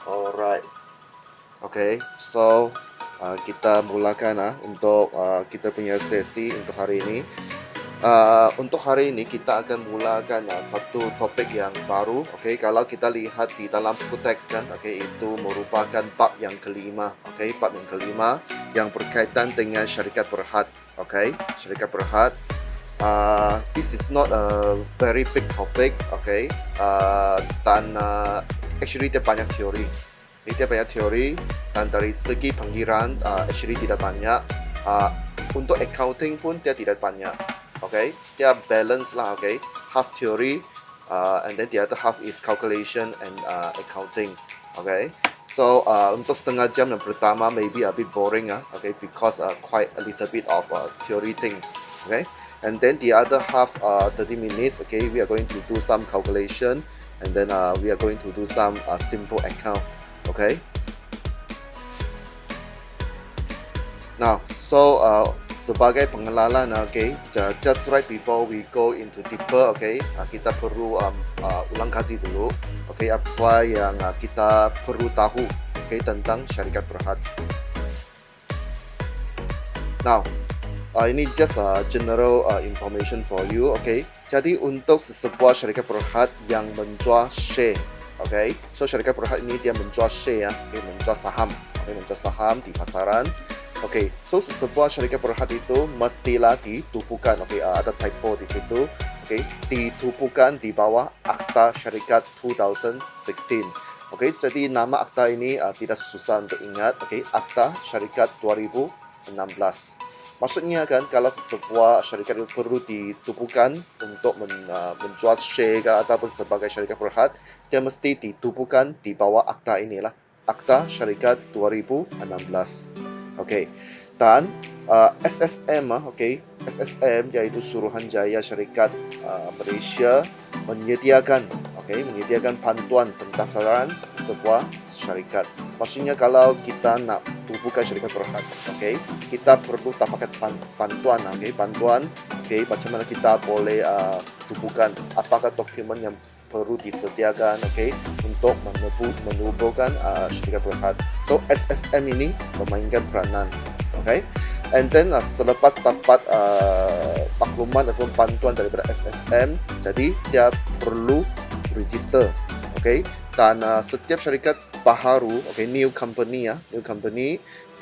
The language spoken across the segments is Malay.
Alright. Okay, so kita mulakan untuk kita punya sesi untuk hari ini. Untuk hari ini kita akan mulakan satu topik yang baru. Okay, kalau kita lihat di dalam buku teks kan, okay, itu merupakan bab yang kelima. Okay, bab yang kelima yang berkaitan dengan syarikat berhad. Okay, syarikat berhad. This is not a very big topic. Okay, dan actually dia banyak teori. Dia banyak teori dan dari segi pengiraan actually tidak banyak. Untuk accounting pun dia tidak banyak. Okay, dia balance lah. Okay, half theory, and then the other half is calculation and accounting. Okay, so untuk setengah jam yang pertama maybe a bit boring okay, because quite a little bit of theory thing. Okay, and then the other half 30 minutes. Okay, we are going to do some calculation, and then we are going to do some simple account. Okay. Now, so sebagai pengenalan, okay, just right before we go into deeper, okay, kita perlu ulang kaji dulu, okay, apa yang kita perlu tahu, okay, tentang syarikat berhad. Now, ini just general information for you, okay. Jadi untuk sebuah syarikat berhad yang menjual share, okay, so syarikat berhad ini dia menjual share, okay, menjual saham, okay, menjual saham di pasaran. Okay, so sebuah syarikat berhad itu mestilah ditubuhkan, okay, ada typo di situ, okay, ditubuhkan di bawah Akta Syarikat 2016. Okay, jadi nama akta ini tidak susah untuk ingat, okay, Akta Syarikat 2016. Maksudnya kan kalau sebuah syarikat itu perlu ditubuhkan untuk menjual share ataupun sebagai syarikat berhad, dia mesti ditubuhkan di bawah akta inilah, Akta Syarikat 2016. Okay, dan SSM, okay, SSM yaitu Suruhanjaya Syarikat Malaysia menyediakan, okay, menyediakan bantuan pendaftaran sebuah syarikat. Maksudnya kalau kita nak tubuhkan syarikat berhad, okay, kita perlu dapatkan bantuan, okay, bantuan, okay, macam mana kita boleh tubuhkan, apakah dokumen yang perlu disediakan, okay, untuk menubuhkan syarikat berhad. So SSM ini memainkan peranan, okay. And then selepas dapat maklumat atau bantuan daripada SSM, jadi dia perlu register, okay. Dan setiap syarikat baharu, okay, new company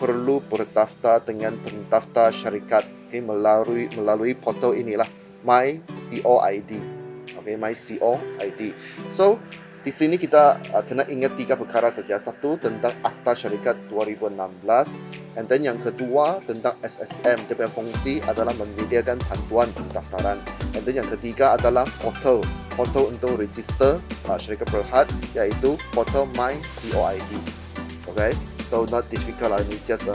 perlu berdaftar dengan pendaftar syarikat, okay, melalui portal inilah MyCOID. Okay, MyCOID. So di sini kita kena ingat 3 perkara saja. Satu tentang Akta Syarikat 2016, and then yang kedua tentang SSM. Dia punya fungsi adalah menyediakan bantuan pendaftaran. And then yang ketiga adalah portal untuk register syarikat berhad, yaitu portal MyCOID. Okay, so not difficult, ini just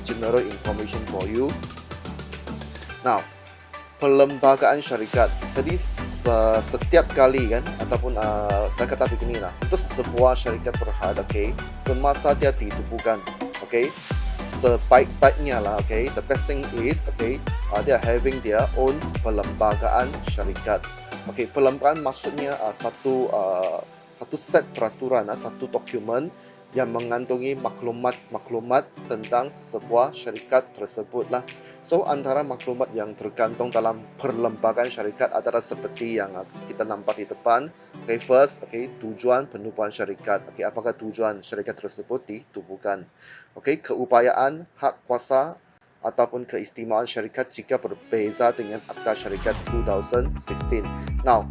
general information for you. Now, perlembagaan syarikat. Jadi setiap kali kan, ataupun saya kata beginilah, untuk sebuah syarikat berhad, okay, semasa dia ditubuhkan, okay, sebaik-baiknya lah, okay, the best thing is, okay, they are having their own perlembagaan syarikat. Okay, perlembagaan maksudnya satu set peraturan, satu dokumen yang mengandungi maklumat tentang sebuah syarikat tersebutlah. So antara maklumat yang tergantung dalam perlembagaan syarikat adalah seperti yang kita nampak di depan. Okay, first, okay, tujuan penubuhan syarikat. Okay, apakah tujuan syarikat tersebut ditubuhkan? Okay, keupayaan, hak kuasa ataupun keistimewaan syarikat jika berbeza dengan Akta Syarikat 2016. Now,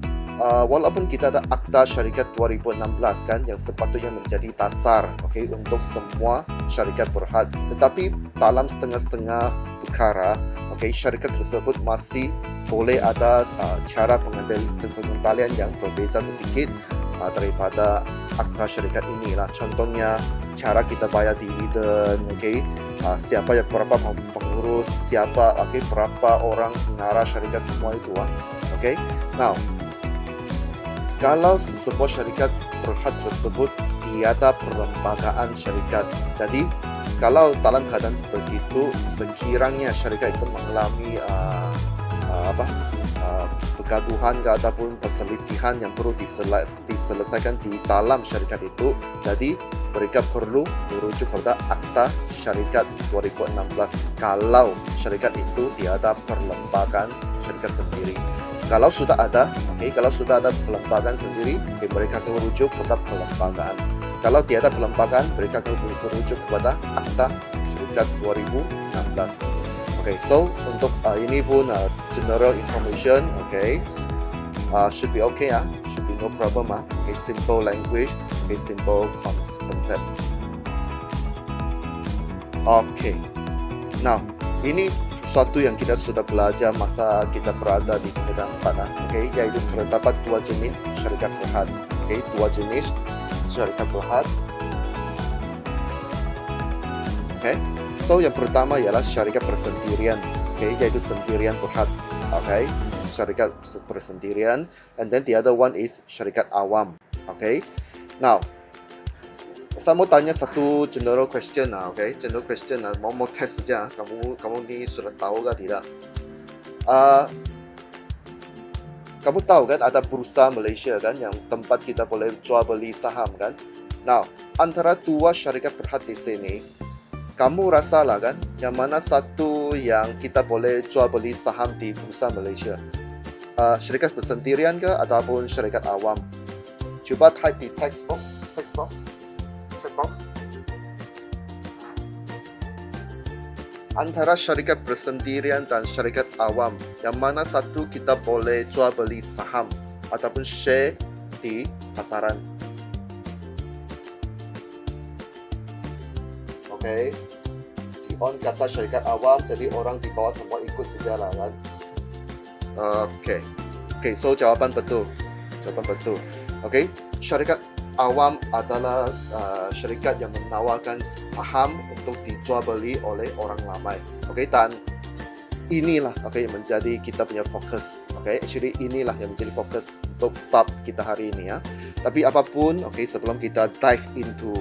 walaupun kita ada Akta Syarikat 2016 kan, yang sepatutnya menjadi dasar, okay, untuk semua syarikat berhad, tetapi dalam setengah-setengah perkara, okay, syarikat tersebut masih boleh ada cara pengendalian yang berbeza sedikit daripada Akta Syarikat inilah. Contohnya cara kita bayar dividen, okay, siapa yang berapa pengurus, siapa, okay, berapa orang pengarah syarikat, semua itu okay. Now, kalau sebuah syarikat berhad tersebut tiada perlembagaan syarikat, jadi kalau dalam keadaan begitu, sekiranya syarikat itu mengalami pergaduhan ke ataupun perselisihan yang perlu diselesaikan di dalam syarikat itu. Jadi mereka perlu merujuk kepada Akta Syarikat 2016 kalau syarikat itu tiada perlembagaan syarikat sendiri. Kalau sudah ada, kalau sudah ada perlembagaan sendiri, mereka akan merujuk kepada perlembagaan. Kalau tiada perlembagaan, mereka akan merujuk kepada Akta Syarikat 2016. So untuk ini pun general information, should be okay ya, should be no problem simple language, simple concept. Now ini sesuatu yang kita sudah belajar masa kita berada di tingkatan 4 yaitu terdapat dua jenis syarikat berhad. Dua jenis syarikat berhad. So yang pertama ialah syarikat bersendirian, yaitu sendirian berhad. Syarikat bersendirian, and then the other one is syarikat awam. Now saya mau tanya satu general question general question mau test saja. Kamu ni sudah tahu ke tidak? Kamu tahu kan ada bursa Malaysia kan yang tempat kita boleh jual beli saham kan? Now antara dua syarikat berhad di sini, kamu rasalah kan yang mana satu yang kita boleh jual beli saham di bursa Malaysia? Syarikat bersendirian ke ataupun syarikat awam? Cuba type di text box. Antara syarikat bersendirian dan syarikat awam, yang mana satu kita boleh jual beli saham ataupun share di pasaran? Si On kata syarikat awam, jadi orang di bawah semua ikut saja lah kan. So jawaban betul. Syarikat awam adalah syarikat yang menawarkan saham untuk dijual beli oleh orang ramai. Dan inilah yang menjadi kita punya fokus. Actually inilah yang menjadi fokus untuk bab kita hari ini ya. Tapi apapun, sebelum kita dive into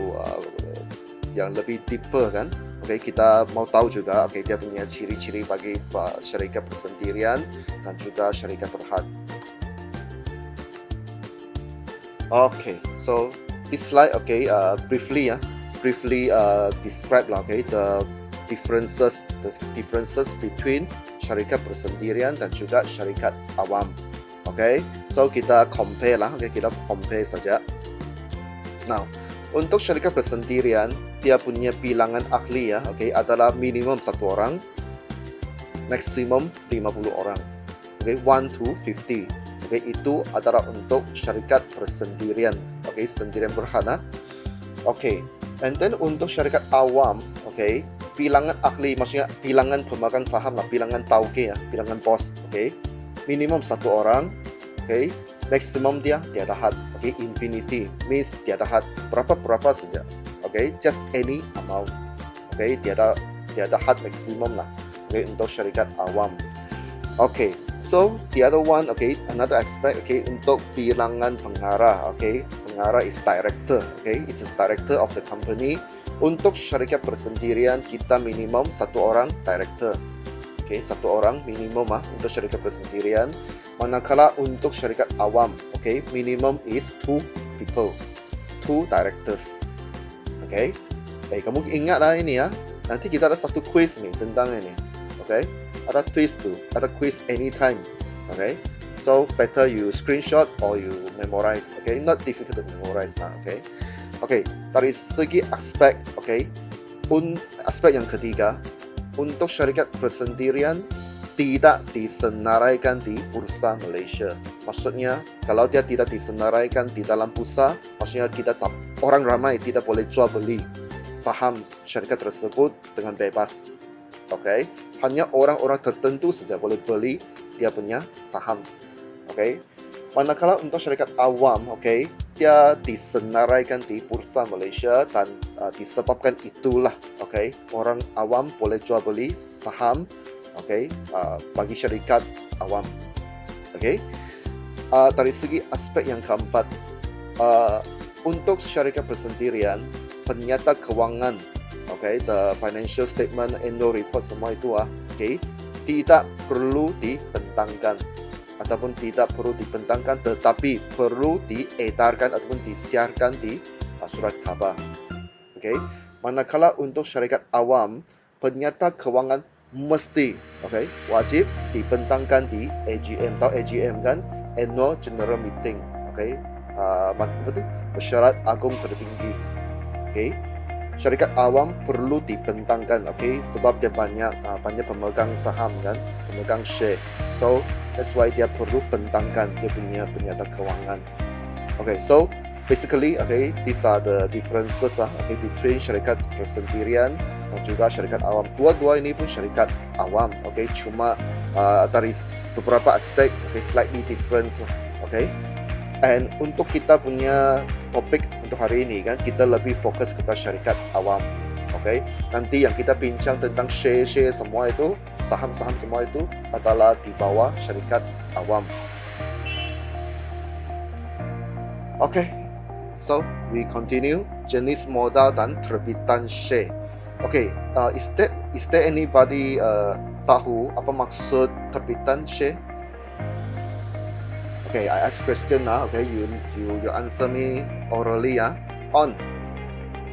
yang lebih deeper kan, kita mau tahu juga dia punya ciri-ciri bagi syarikat bersendirian dan juga syarikat berhad. So this slide briefly describe the differences between syarikat bersendirian dan juga syarikat awam. So kita compare kita compare saja. Now untuk syarikat bersendirian, dia punya bilangan ahli adalah minimum 1 orang, maksimum 50 orang. 1 to 50. Itu adalah untuk syarikat bersendirian. Sendirian berhad. And then untuk syarikat awam, bilangan ahli maksudnya bilangan pemegang saham lah, bilangan tauke ya, bilangan bos. Minimum 1 orang. Maksimum dia tiada had. Infinity means tiada had, berapa saja. Just any amount. Tiada had maksimum lah. Untuk syarikat awam. So the other one, another aspect, untuk bilangan pengarah, pengarah is director, it's a director of the company. Untuk syarikat bersendirian kita minimum 1 orang director, 1 orang minimum untuk syarikat bersendirian. Manakala untuk syarikat awam, minimum is 2 people, 2 directors. Kamu ingatlah ini ya. Nanti kita ada satu quiz nih tentang ini. Ada quiz anytime. So better you screenshot or you memorize. Not difficult to memorize lah. Dari segi aspek, aspek yang ketiga, untuk syarikat bersendirian tidak disenaraikan di bursa Malaysia. Maksudnya kalau dia tidak disenaraikan di dalam bursa, maksudnya orang ramai tidak boleh jual beli saham syarikat tersebut dengan bebas. Hanya orang-orang tertentu saja boleh beli dia punya saham. Manakala untuk syarikat awam, dia disenaraikan di bursa Malaysia dan disebabkan itulah, orang awam boleh jual beli saham, bagi syarikat awam. Dari segi aspek yang keempat, untuk syarikat bersendirian, penyata kewangan, the financial statement, annual report, semua itu tidak perlu dibentangkan. ataupun tidak perlu dibentangkan tetapi perlu diedarkan ataupun disiarkan di surat khabar. Okay? Manakala untuk syarikat awam, penyata kewangan mesti wajib dibentangkan di AGM. Tahu AGM kan? Annual General Meeting. Mesyuarat Agung Tertinggi. Syarikat awam perlu dibentangkan, sebab dia banyak pemegang saham kan, pemegang share. So that's why dia perlu bentangkan dia punya penyata kewangan. So basically, these are the differences between syarikat persendirian dan juga syarikat awam. Dua-dua ini pun syarikat awam, cuma dari beberapa aspek slightly different lah. And untuk kita punya topik untuk hari ini kan, kita lebih fokus kepada syarikat awam. Nanti yang kita bincang tentang share semua itu, saham-saham semua itu adalah di bawah syarikat awam. So we continue. Jenis modal dan terbitan share. Is there anybody tahu apa maksud terbitan share? I ask question now. You answer me orally On.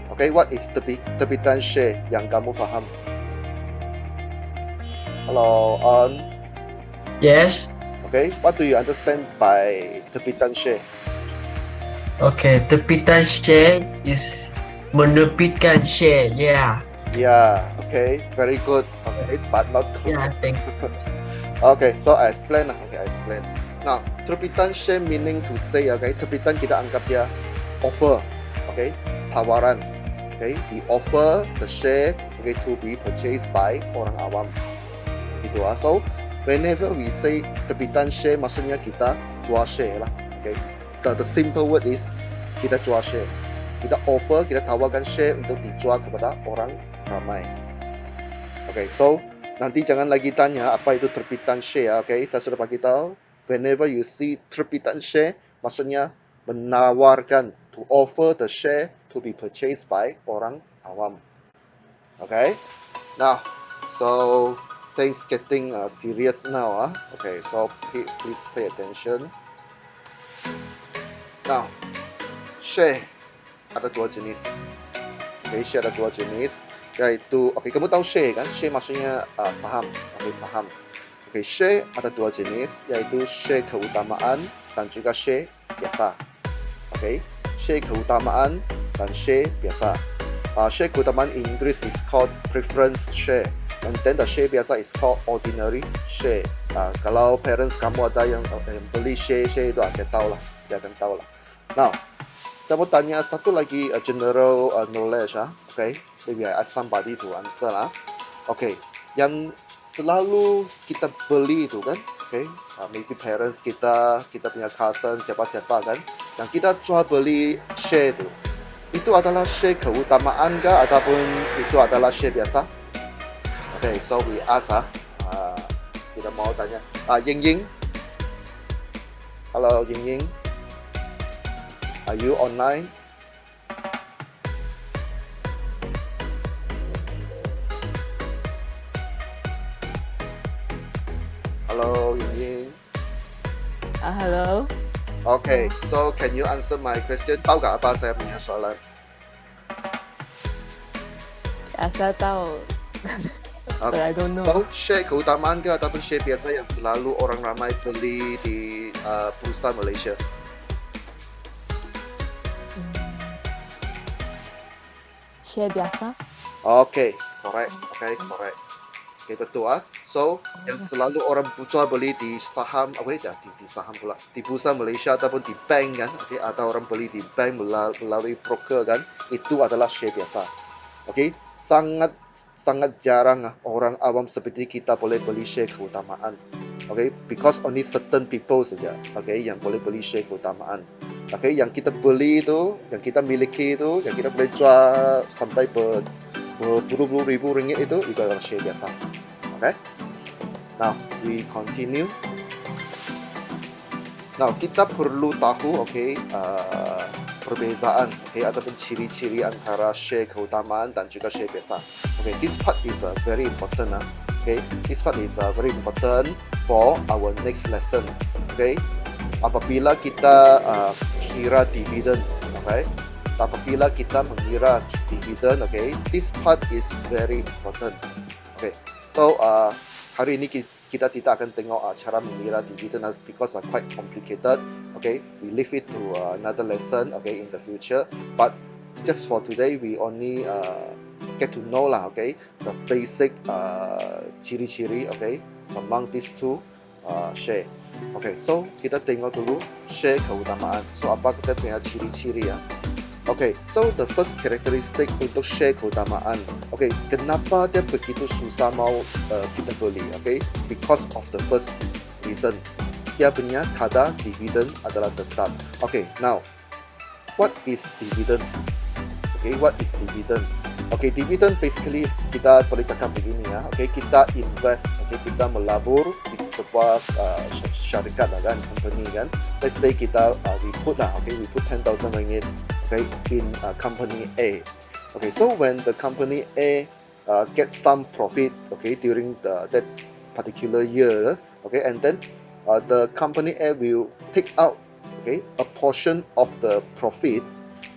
What is terbitan share yang kamu faham? Hello, On. Yes. What do you understand by terbitan share? Terbitan share is menerbitkan share. Yeah. Very good. But not good. Yeah, thank you. So I explain. I explain. Now, terbitan share meaning to say, terbitan kita anggap dia offer, tawaran, we offer the share, to be purchased by orang awam. So whenever we say terbitan share, maksudnya kita jual share lah. The simple word is kita jual share. Kita offer, kita tawarkan share untuk dijual kepada orang ramai. So nanti jangan lagi tanya apa itu terbitan share. Saya sudah bagi tahu. Whenever you see terbitan share, maksudnya menawarkan, to offer the share to be purchased by orang awam. Now, so things getting serious now. So please pay attention. Now, share ada dua jenis. Share ada dua jenis, yaitu kamu tahu share kan? Share maksudnya saham. Saham. Share ada dua jenis, yaitu share keutamaan dan juga share biasa. Share keutamaan dan share biasa. Share keutamaan in English is called preference share, and then the share biasa is called ordinary share. Kalau parents kamu ada yang beli share itu akan tahu lah, dia akan tahu lah. Now, saya mau tanya satu lagi general knowledge. Maybe I ask somebody to answer lah. Yang selalu kita beli itu kan, maybe parents kita punya cousin, siapa-siapa kan, yang kita jual beli share itu adalah share keutamaan kah ataupun itu adalah share biasa? So we ask kita mau tanya Ying Ying. Hello Ying Ying, are you online? Hello, Ying Ying. Hello. So can you answer my question? Tahu gak apa saya punya soalan? Saya tahu. But I don't know. Tahu share keutamaan ke ataupun share biasa yang selalu orang ramai beli di perusahaan Malaysia? Share biasa? Correct. Correct. Betul So yang selalu orang jual beli di saham, di saham pula, di bursa Malaysia ataupun di bank kan, atau orang beli di bank melalui broker kan, itu adalah share biasa. Sangat jarang orang awam seperti kita boleh beli share keutamaan. Because only certain people saja, yang boleh beli share keutamaan. Yang kita beli itu, yang kita miliki itu, yang kita boleh jual sampai berpuluh-puluh ribu ringgit itu adalah share biasa. Now we continue. Now kita perlu tahu perbezaan ataupun ciri-ciri antara share keutamaan dan juga share biasa. This part is very important. Okay, this part is very important for our next lesson. Okay, apabila kita kira dividen, okay, apabila kita mengira dividen, okay, this part is very important. Okay, so hari ini kita tidak akan tengok cara mengira dividen because quite complicated. Okay, we leave it to another lesson, okay, in the future. But just for today, we only get to know lah, okay, the basic ciri-ciri, okay, among these two share. Okay, so kita tengok dulu share keutamaan. So apa kita punya ciri-ciri ya? Okay, so the first characteristic untuk share keutamaan. Okay, kenapa dia begitu susah mau kita beli? Okay, because of the first reason. Dia punya kadar dividen adalah tetap. Okay, now what is dividend? Okay, what is dividend? Okay, dividend basically kita boleh cakap begini ya. Okay, kita invest, okay, kita melabur di sebuah syarikat lah kan, company kan. Let's say kita we put 10,000 ringgit, okay, in company A. Okay, so when the company A gets some profit, okay, during that particular year, okay, and then the company A will take out, okay, a portion of the profit,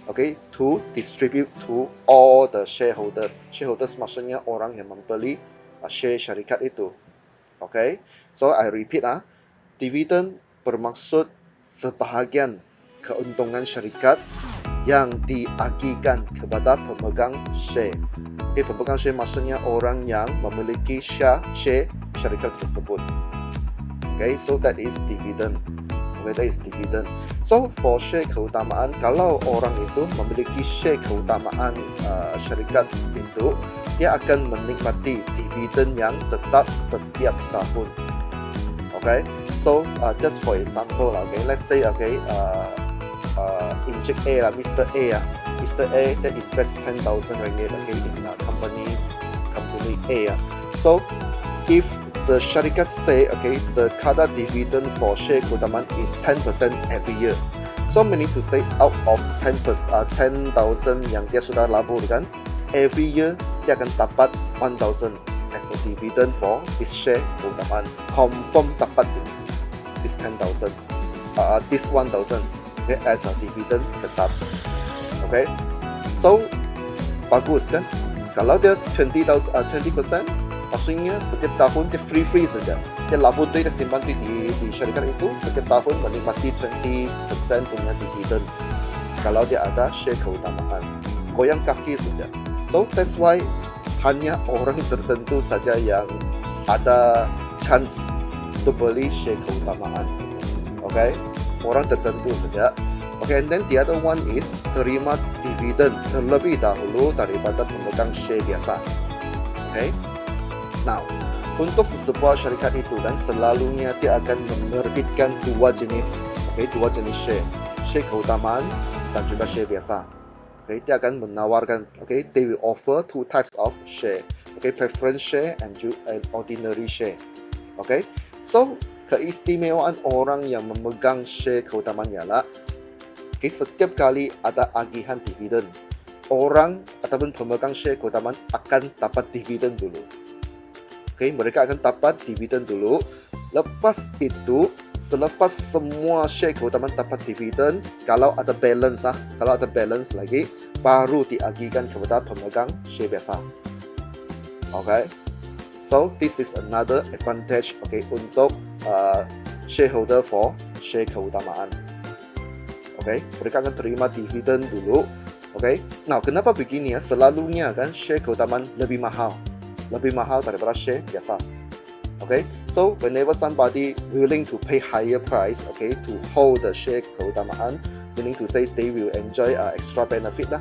okay, to distribute to all the shareholders. Shareholders maksudnya orang yang membeli share syarikat itu. Okay, so I repeat dividend bermaksud sebahagian keuntungan syarikat yang diagihkan kepada pemegang share. Okay, pemegang share maksudnya orang yang memiliki share syarikat tersebut. Okay, so that is dividend. That is dividend. So for share keutamaan, kalau orang itu memiliki share keutamaan syarikat itu, dia akan menikmati dividen yang tetap setiap tahun. Okay, so just for example, okay, let's say, okay, Encik A lah, Mr. A Mr. A that invest 10,000 ringgit, okay, in company A. So if the syarikat say, okay, the kadar dividend for share keutamaan is 10% every year. So meaning to say, out of 10,000 yang dia sudah labur kan, every year dia akan dapat 1,000 as a dividend for this share keutamaan. Confirm dapat this 10,000, this 1,000, okay, as a dividend tetap. Okay, so bagus kan? Kalau dia 20%, maksudnya setiap tahun dia free saja. Dia labur duit, dia simpan di syarikat itu, setiap tahun menikmati 20% punya dividen. Kalau dia ada share keutamaan, goyang kaki saja. So that's why hanya orang tertentu saja yang ada chance untuk beli share keutamaan. Okay, orang tertentu saja. Okay, and then the other one is terima dividen terlebih dahulu daripada pemegang share biasa. Okay. Now, untuk sebuah syarikat itu kan selalunya dia akan menerbitkan dua jenis share keutamaan dan juga share biasa. Okay, dia akan menawarkan, okay, they will offer two types of share, okay, preference share and ordinary share. Okay, so keistimewaan orang yang memegang share keutamaan ialah, okay, setiap kali ada agihan dividen, orang ataupun pemegang share keutamaan akan dapat dividen dulu. Okay, mereka akan dapat dividen dulu. Lepas itu, selepas semua share keutamaan dapat dividen, kalau ada balance lagi, baru diagihkan kepada pemegang share biasa. Okay, so this is another advantage, okay, untuk shareholder for share keutamaan. Okay, mereka akan terima dividen dulu. Okay, now kenapa begini ya? Selalunya kan share keutamaan lebih mahal daripada share biasa. Okay, so whenever somebody willing to pay higher price, okay, to hold the share keutamaan, meaning to say they will enjoy extra benefit lah.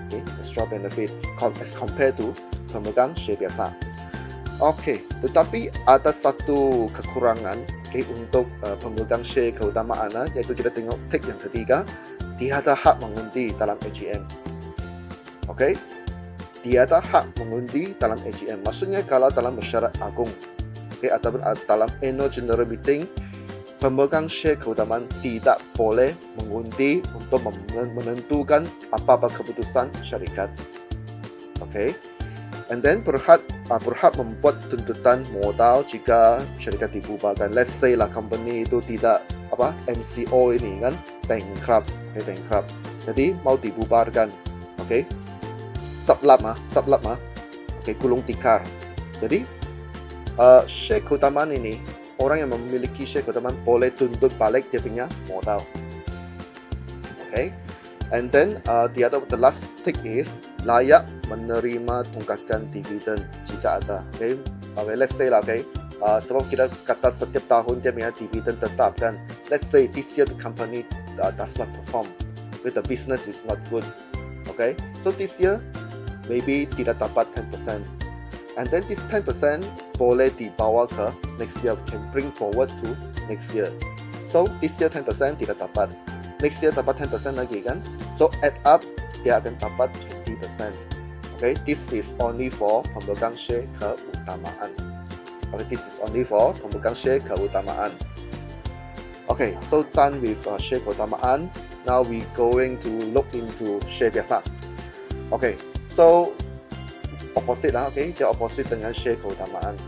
Okay, extra benefit as compared to pemegang share biasa. Okay, tetapi ada satu kekurangan, okay, untuk pemegang share keutamaan, yaitu kita tengok tick yang ketiga, dia ada hak mengundi dalam AGM. Okay, dia ada hak mengundi dalam AGM. Maksudnya kalau dalam mesyuarat agung, okay, ataupun dalam annual general meeting, pemegang share keutamaan tidak boleh mengundi untuk menentukan apa-apa keputusan syarikat. Okay, And then berhak membuat tuntutan modal jika syarikat dibubarkan. Let's say lah company itu tidak MCO ini kan bankrupt, bankrupt. Jadi mau dibubarkan, caplap mah, gulung tikar. Jadi share keutamaan ini, orang yang memiliki share keutamaan boleh tuntut balik dia punya modal. And then the last tick is layak menerima tunggakan dividen jika ada. Let's say lah, sebab kita kata setiap tahun dia punya dividen tetap kan. Let's say this year the company does not perform, the business is not good. So this year maybe tidak dapat 10%. And then this 10% boleh dibawa ke next year, can bring forward to next year. So this year 10% tidak dapat. Next year dapat 10% lagi kan. So add up dia akan dapat 20%. This is only for pemegang share keutamaan. This is only for pemegang share keutamaan. So done with share keutamaan. Now we going to look into share biasa. So opposite lah, dia opposite dengan share keutamaan.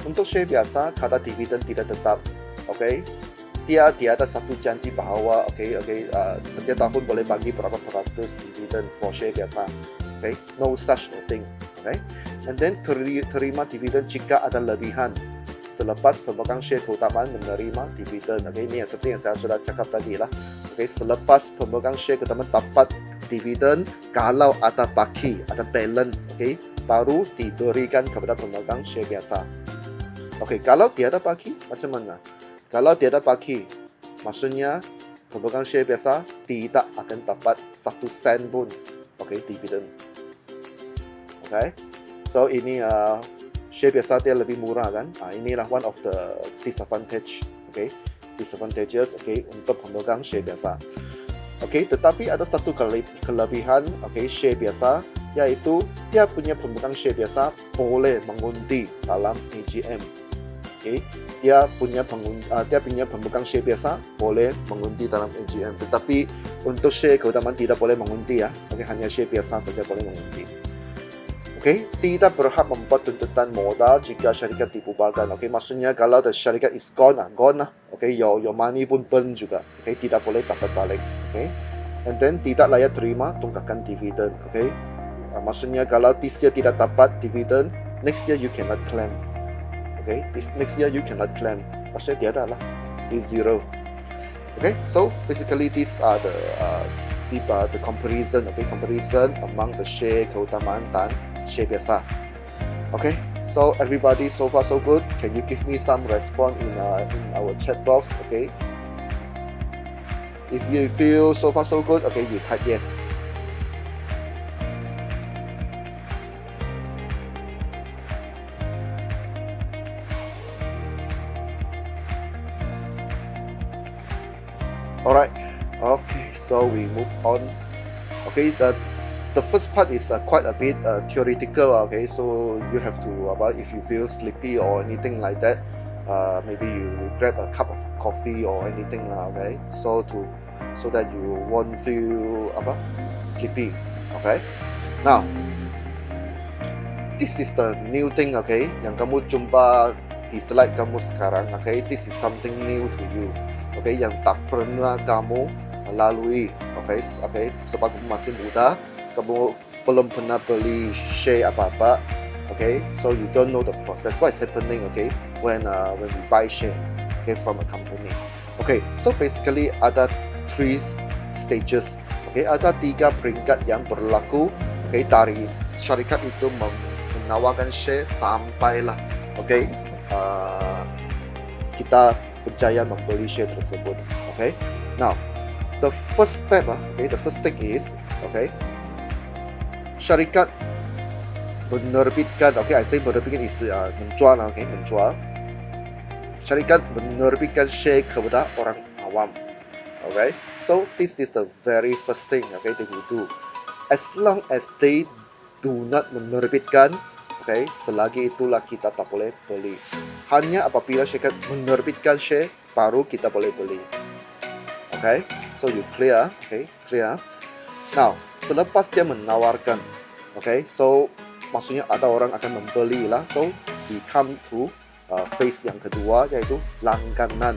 Untuk share biasa, kada dividen tidak tetap. Dia ada satu janji bahawa setiap tahun boleh bagi berapa peratus dividen for share biasa. No such thing. And then terima dividen jika ada lebihan selepas pemegang share keutamaan menerima dividen. Ini yang seperti yang saya sudah cakap tadi lah. Selepas pemegang share keutamaan dapat dividen, kalau ada baki, ada balance, baru diberikan kepada pemegang share biasa. Kalau tiada baki, macam mana? Kalau tiada baki, maksudnya pemegang share biasa tidak akan dapat 1 sen pun dividen. So ini share biasa dia lebih murah kan. Inilah one of the disadvantages untuk pemegang share biasa. Tetapi ada satu kelebihan share biasa, yaitu dia punya pemegang share biasa boleh mengundi dalam AGM. Dia punya pemegang share biasa boleh mengundi dalam AGM, tetapi untuk share keutamaan tidak boleh mengundi ya. Hanya share biasa saja boleh mengundi. Tidak berhak membuat tuntutan modal jika syarikat dibubarkan. Maksudnya kalau the syarikat is gone lah. Your money pun burn juga. Tidak boleh dapat balik. And then tidak layak terima tunggakan dividen. Maksudnya kalau this year tidak dapat dividen, next year you cannot claim. Next year you cannot claim. Maksudnya tiada lah. It's zero. So basically these are the comparison. Comparison among the share keutamaan dan share biasa. So everybody, so far so good. Can you give me some response in our chat box? If you feel so far so good, you type yes. Alright, so we move on. The first part is quite a bit theoretical. So you have to, if you feel sleepy or anything like that, maybe you grab a cup of coffee or anything lah. So that you won't feel sleepy. Now this is the new thing. Yang kamu jumpa di slide kamu sekarang. This is something new to you. Yang tak pernah kamu lalui. Sebab kamu masih muda, kamu belum pernah beli share apa-apa. So you don't know the process, what is happening when we buy share from a company. So basically ada 3 stages. Ada 3 peringkat yang berlaku dari syarikat itu menawarkan share sampailah kita berjaya membeli share tersebut. Now the first step is syarikat menerbitkan, I say menerbitkan is menjual, menjual. Syarikat menerbitkan share kepada orang awam. So this is the very first thing they will do. As long as they do not menerbitkan, selagi itulah kita tak boleh beli. Hanya apabila syarikat menerbitkan share, baru kita boleh beli. So you clear, clear. Now, selepas dia menawarkan, so maksudnya ada orang akan membeli lah. So we come to phase yang kedua, yaitu langganan.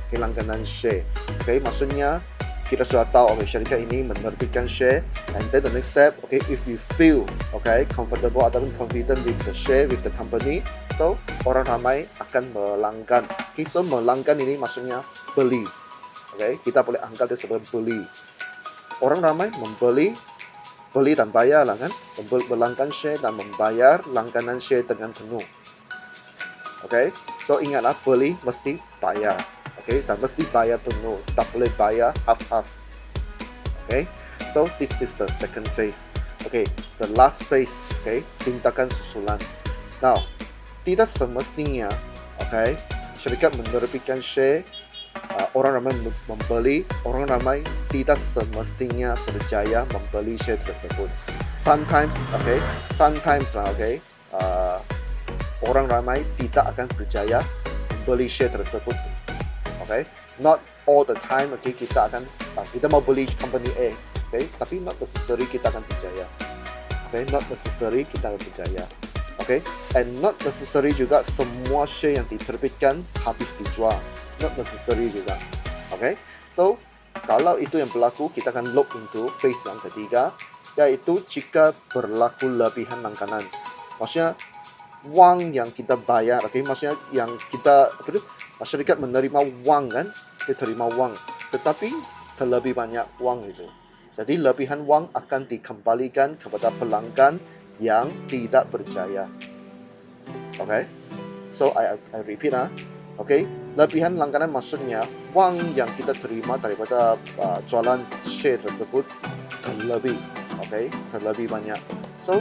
Okay, langganan share. Okay, maksudnya kita sudah tahu, okay, syarikat ini menerbitkan share, and then the next step, okay, if we feel, okay, comfortable ataupun confident with the share, with the company, so orang ramai akan melanggan. Okay, so melanggan ini maksudnya beli. Okay, kita boleh anggap dia sebagai beli. Orang ramai membeli, beli dan bayar lah kan, melanggan share dan membayar langganan share dengan penuh. Okay, so ingatlah beli mesti bayar. Okay, dan mesti bayar penuh, tak boleh bayar half-half. Okay, so this is the second phase. Okay, the last phase, okay, tindakan susulan. Now, tidak semestinya, okay, syarikat menerbitkan share, orang ramai membeli, orang ramai tidak semestinya berjaya membeli share tersebut. Sometimes, okay, lah, okay, orang ramai tidak akan berjaya membeli share tersebut. Okay, not all the time. Okay, kita mau beli company A, okay, tapi not necessary kita akan berjaya. Okay, not necessary kita akan berjaya. Okay, and not necessary juga semua share yang diterbitkan habis dijual. Not necessary juga. Okay, so kalau itu yang berlaku, kita akan look into phase yang ketiga, yaitu jika berlaku lebihan langganan. Maksudnya wang yang kita bayar, okay, maksudnya yang kita masyarakat menerima wang kan, dia terima wang, tetapi terlebih banyak wang itu. Jadi lebihan wang akan dikembalikan kepada pelanggan yang tidak berjaya. Okay, so I repeat okay, lebihan langganan maksudnya wang yang kita terima daripada jualan share tersebut terlebih, okay, terlebih banyak. So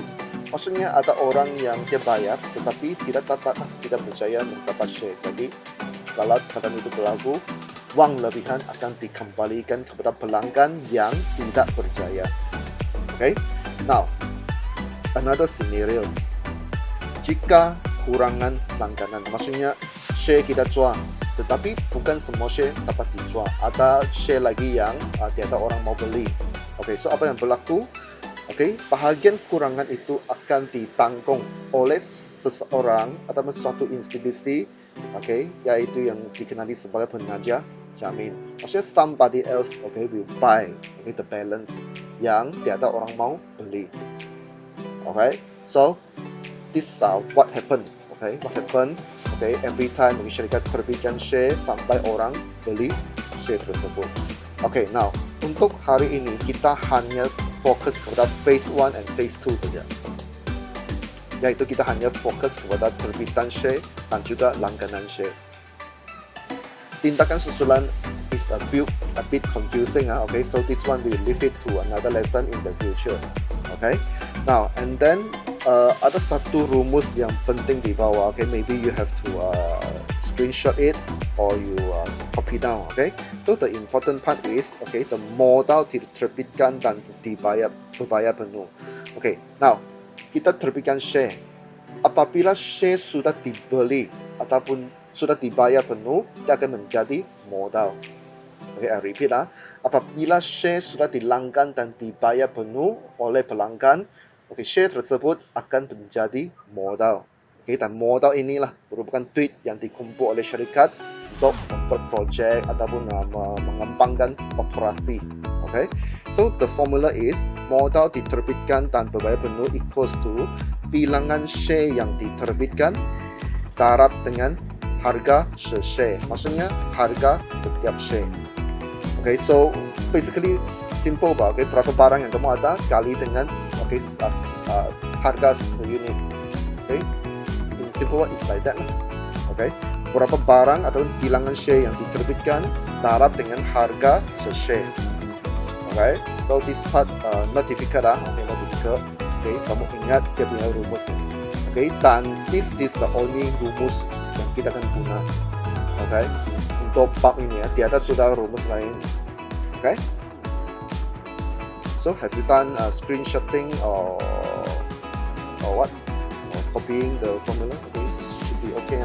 maksudnya ada orang yang dia bayar tetapi tidak berjaya mendapat share. Jadi kalau keadaan itu berlaku, wang lebihan akan dikembalikan kepada pelanggan yang tidak berjaya. Okay, now another scenario, jika kurangan langganan, maksudnya share kita jual, tetapi bukan semua share dapat dijual. Ada share lagi yang tiada orang mau beli. Okay, so apa yang berlaku? Okay, bahagian kurangan itu akan ditanggung oleh seseorang atau suatu institusi, okay, yaitu yang dikenali sebagai penaja jamin. Maksudnya somebody else, okay, will buy, okay, the balance yang tiada orang mau beli. Okay, so this what happened. Okay, what happened? Okay, every time syarikat terbitkan share sampai orang beli share tersebut. Okay, now untuk hari ini kita hanya fokus kepada phase 1 and phase 2 saja. Yaitu kita hanya fokus kepada terbitan share dan juga langganan share. Tindakan susulan is a bit confusing. Okay, so this one we will leave it to another lesson in the future. Okay, now and then ada satu rumus yang penting di bawah. Okay, maybe you have to screenshot it or you copy down. Okay, so the important part is, okay, the modal diterbitkan dan berbayar penuh. Okay, now kita terbitkan share. Apabila share sudah dibeli ataupun sudah dibayar penuh, dia akan menjadi modal. Okay, I repeat apabila share sudah dilanggan dan dibayar penuh oleh pelanggan, okay, share tersebut akan menjadi modal. Okay, dan modal inilah merupakan duit yang dikumpul oleh syarikat untuk membuat projek ataupun mengembangkan operasi. Okay, so the formula is modal diterbitkan dan berbayar penuh equals to bilangan share yang diterbitkan darab dengan harga se-share. Maksudnya harga setiap share. Okay, so basically simple bah. Okay, berapa barang yang kamu ada kali dengan harga se-unit. Okay, in simple word is like that. Okay, berapa barang atau bilangan share yang diterbitkan darab dengan harga se-share. Okay, so this part not difficult Okay, not difficult. Okay, kamu ingat dia punya rumus ini. Okay, dan this is the only rumus yang kita akan guna. Okay, untuk bab ini tiada sudah rumus lain. Okay, so have you done screenshotting or what? Or copying the formula? Okay, should be okay.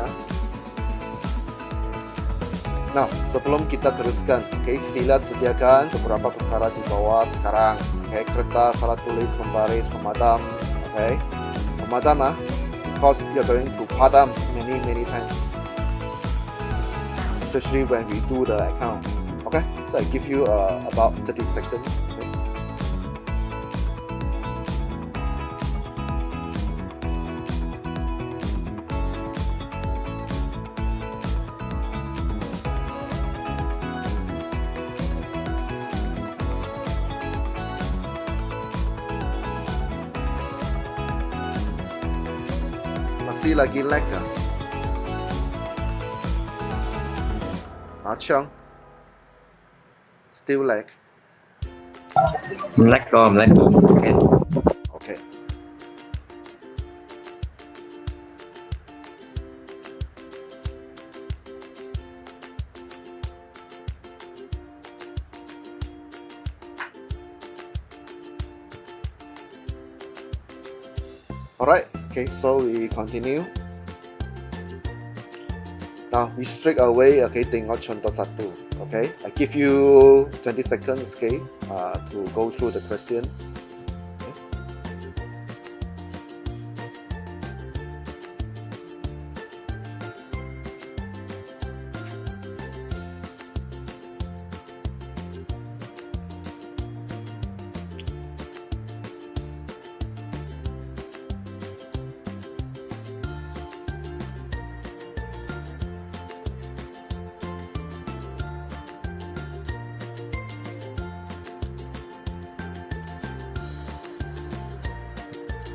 Now, sebelum kita teruskan, okay, sila sediakan beberapa perkara di bawah sekarang. Okay, kertas, alat tulis, pembaris, pemadam. Okay, Pemadam because you're going to padam many times, especially when we do the account. Okay, so I give you about 30 seconds. Okay. Masih lagi lag kah? Chong, still lag. Lag rồi. Okay. Okay. Alright, okay, so we continue. Now we straight away, okay, tengok contoh satu. Okay, I give you 20 seconds, okay, to go through the question.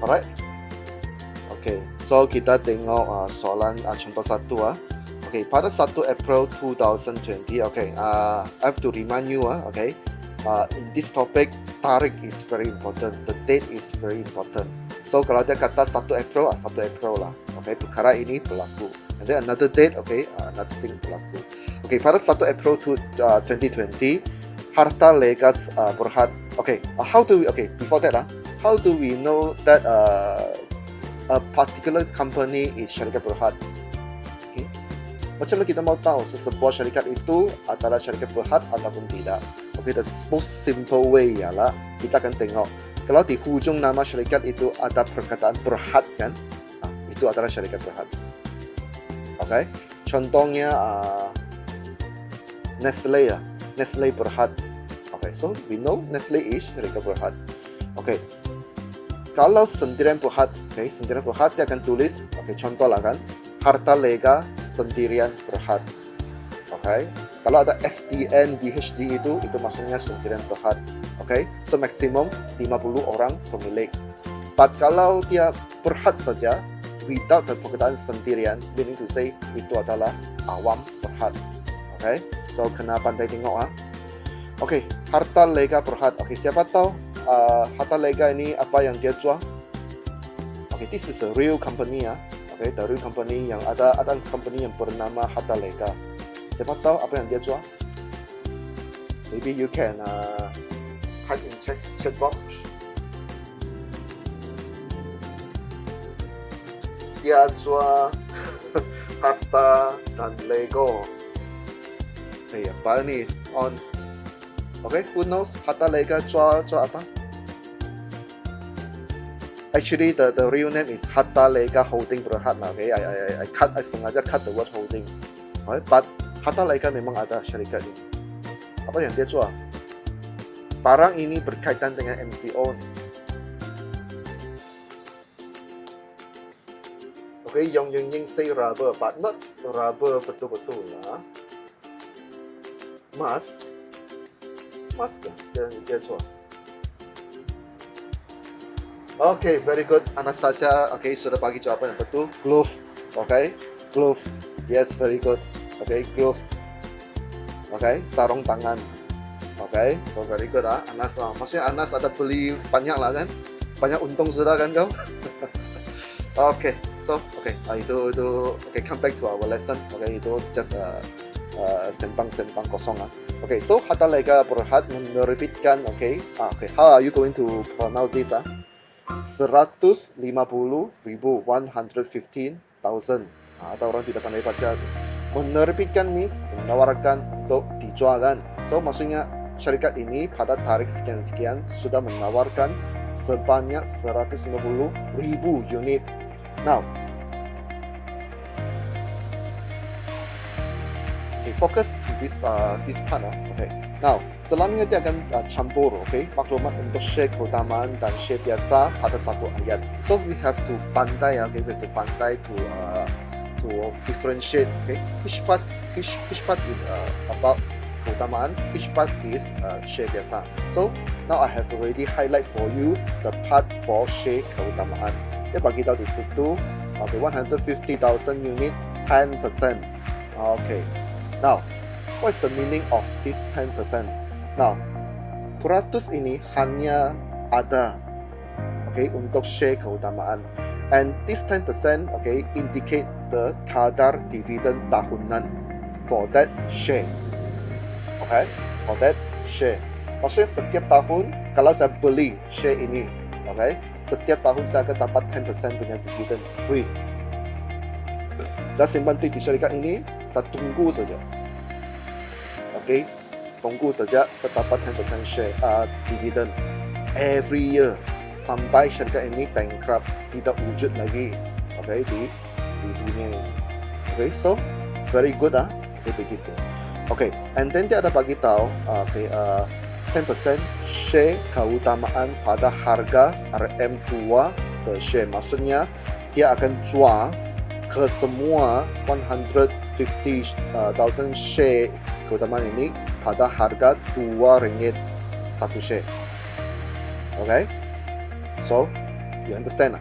Alright. Okay, so kita tengok soalan contoh satu. Okay, pada 1 April 2020, okay, I have to remind you, okay, in this topic, tarikh is very important, the date is very important. So kalau dia kata 1 April, 1 April lah, okay, perkara ini berlaku. And then another date, okay, another thing berlaku. Okay, pada 1 April 2020, harta legas Berhad. Okay, how do we, okay, before that, how do we know that a particular company is syarikat Berhad? Okay. Macam mana kita mau tahu sesebuah syarikat itu adalah syarikat Berhad ataupun tidak? Okay, the most simple way ialah kita akan tengok kalau di hujung nama syarikat itu ada perkataan Berhad kan, itu adalah syarikat Berhad. Okay, contohnya Nestle Nestle Berhad. Okay, so we know Nestle is syarikat Berhad. Okay. Kalau sendirian Berhad, okay, sendirian Berhad dia akan tulis, okay, contoh lah kan, harta lega sendirian Berhad. Okay, kalau ada SDN, BHD itu maksudnya sendirian Berhad. Okay, so maksimum 50 orang pemilik. But kalau dia Berhad saja, without the perkataan sendirian, meaning to say itu adalah awam Berhad. Okay, so kena pandai tengok. Okay, harta lega Berhad. Okay, siapa tahu harta lega ini apa yang dia jual? Okay, this is a real company. Okay, the real company yang ada company yang bernama harta lega. Siapa tahu apa yang dia jual? Maybe you can type in chat box. Dia jual harta dan Lego. Apa ni on? Okay, who knows harta lega jual apa? Actually, the real name is Harta Lega Holding Berhad. Okay, I sengaja cut the word holding. Okay, but Harta Lega memang ada syarikat ini. Apa yang dia jual? Barang ini berkaitan dengan MCO ni. Okay, yang say rubber, but not rubber betul-betul lah. Mask ke dia jual? Okay, very good, Anastasia. Okay, sudah bagi jawapan yang betul. Glove, okay, glove. Yes, very good. Okay, glove. Okay, sarung tangan. Okay, so very good Anas. Maksudnya Anas ada beli banyak lah kan? Banyak untung sudah kan kau? Okay, so okay, itu okay, come back to our lesson. Okay, itu just sembang kosong. Okay, so harta lega Berhad menerbitkan, okay, how are you going to pronounce this? 150,000, 115,000. Atau orang tidak pandai baca. Menerbitkan means menawarkan untuk dijualkan. So maksudnya syarikat ini pada tarikh sekian-sekian sudah menawarkan sebanyak 150,000 unit. Now, okay, focus to this part. Okay. Now, selanjutnya dia akan campur, okay, maklumat untuk share keutamaan dan share biasa pada satu ayat. So we have to pandai, okay, we have to pandai to differentiate, okay, which part is about keutamaan, which part is share biasa. So now I have already highlight for you the part for share keutamaan. Dia bagi tahu di situ, okay, 150,000 unit, 10%. Okay. Now, what is the meaning of this 10%? Now, peratus ini hanya ada, okay, untuk share keutamaan. And this 10%, okay, indicate the kadar dividen tahunan for that share. Okay, for that share. Maksudnya setiap tahun, kalau saya beli share ini, okay, setiap tahun saya akan dapat 10% punya dividen free. Saya simpan duit di syarikat ini, saya tunggu saja. Okay, tunggu saja saya dapat 10% share dividen every year sampai syarikat ini bankrupt, tidak wujud lagi, okay, di dunia ini. Okay, so very good okay, begitu. Okay, and then dia ada bagi tahu, okay, 10% share keutamaan pada harga RM2 se-share. Maksudnya dia akan jual ke semua 150,000 share keutamaan ini pada harga RM2 satu share. Okay, so you understand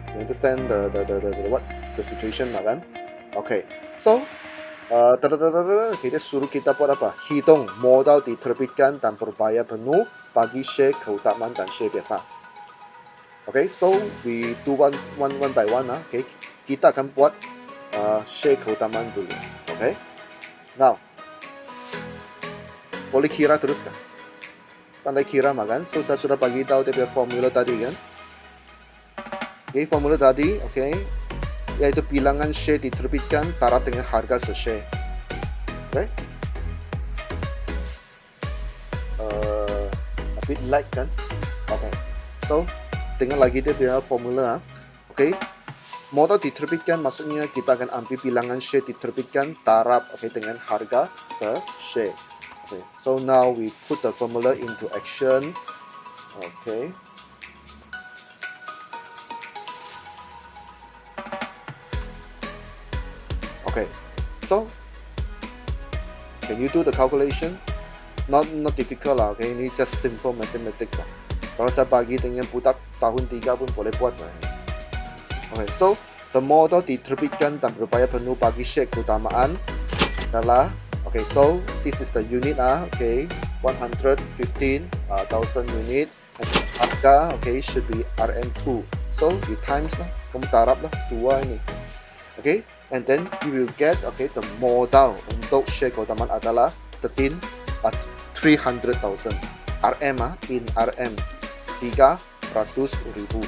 the situation lah kan? Okay, so kita suruh kita buat apa? Hitung modal diterbitkan dan berbayar penuh bagi share keutamaan dan share biasa. Okay, so we do one by one. Okay, kita akan buat share keutamaan dulu. Okay, now boleh kira terus kan? Pandai kira makan. So saya sudah bagi tahu dia formula tadi kan? Okay, formula tadi, okay, yaitu bilangan share diterbitkan taraf dengan harga se-share. Okay, a bit light kan? Okay, so dengar lagi dia punya formula. Okay, modal diterbitkan maksudnya kita akan ambil bilangan share diterbitkan taraf, okay, dengan harga se-share. Okay, so now we put the formula into action. Okay. Okay, so can you do the calculation? Not difficult lah, okay, ini just simple mathematics lah. Kalau saya bagi dengan budak tahun 3 pun boleh buat lah. Okay, so the modal diterbitkan dan berbayar penuh bagi share keutamaan adalah, okay, so this is the unit okay, 115,000 unit, and harga, okay, should be RM2. So you times lah, kamu tarap lah 2 ini. Okay, and then you will get, okay, the modal untuk share keutamaan adalah 300,000 RM in RM 300,000.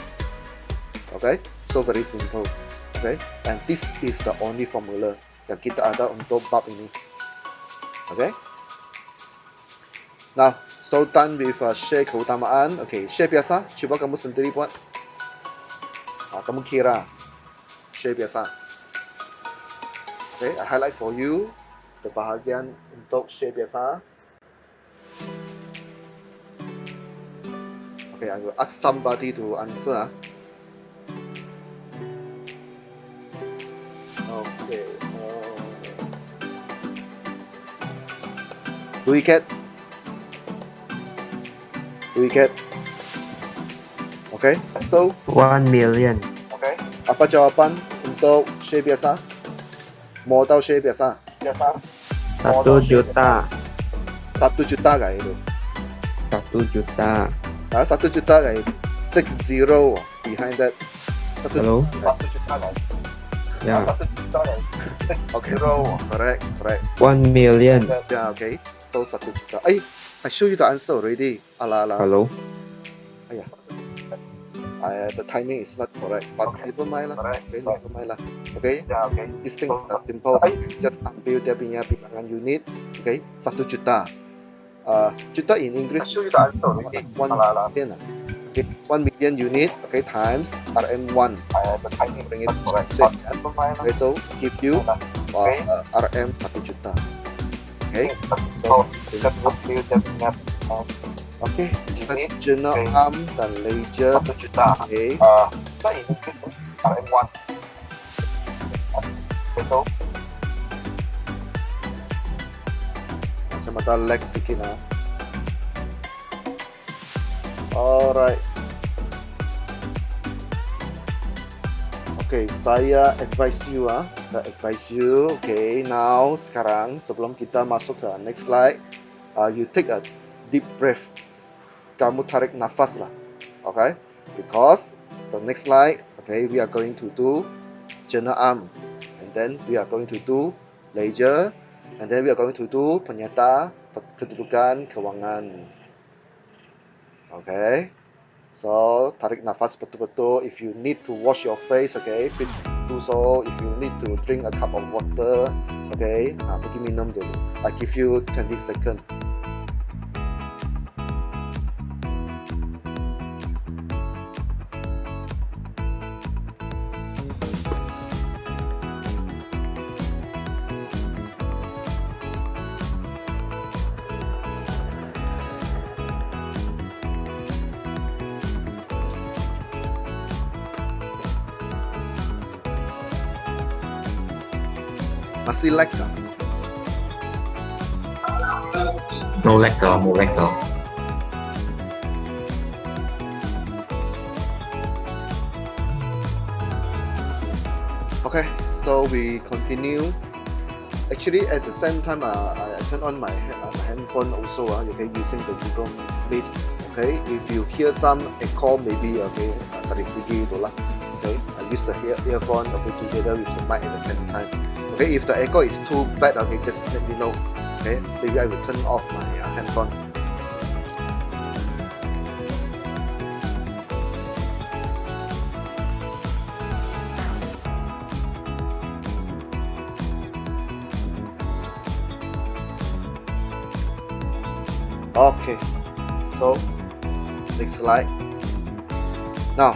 Okay, so very simple. Okay, and this is the only formula yang kita ada untuk bab ini. Okay, now so done with share keutamaan. Okay, share biasa, coba kamu sendiri buat. Kamu kira share biasa. Okay, I highlight for you the bahagian untuk share biasa. Okay, I will ask somebody to answer. Okay. Do we get? Okay, so 1 million. okay, apa jawaban untuk share biasa? Modal share biasa. 1 juta. 1 juta kayak itu. 1 juta. 1 juta kayak itu. 60 behind that. 1 Hello? juta kayak itu. Yeah. Okay, correct. 1 million. Yeah, okay. So 1 juta. I show you the answer already. Ala. Hello? The timing is not correct, but never mind lah. Okay, never mind lah. Okay, this thing is simple. Just ambil dia punya bilangan unit. Okay, 1 juta. Juta in English, Show you the answer already. 1 million. Okay, 1 million unit, okay, times RM1. Bring it straight, kan? Okay, so give you RM 1 juta. Okay, so simple. Okay, Jenna Am dan Leisure. 1 juta. Okay, Juta in English RM1. Okay, so macam ada lag sikit lah. Alright. Okay, saya advise you Okay, now sekarang sebelum kita masuk ke next slide, you take a deep breath. Kamu tarik nafas lah. Okay, because the next slide, okay, we are going to do Jenna Am, and then we are going to do Leisure, and then we are going to do penyata kedudukan kewangan. Okay, so tarik nafas betul-betul. If you need to wash your face, okay, please do so. If you need to drink a cup of water, okay, pergi minum dulu. I give you 20 seconds. Masih lag tak? no lag though. Okay, so we continue. Actually, at the same time, I turn on my handphone also. Okay, using the Google Meet. Okay, if you hear some echo, maybe okay, dari segi itulah. Okay, I use the earphone okay together with the mic at the same time. Okay, if the echo is too bad, okay, just let me know. Okay, maybe I will turn off my handphone. Okay, so next slide. Now,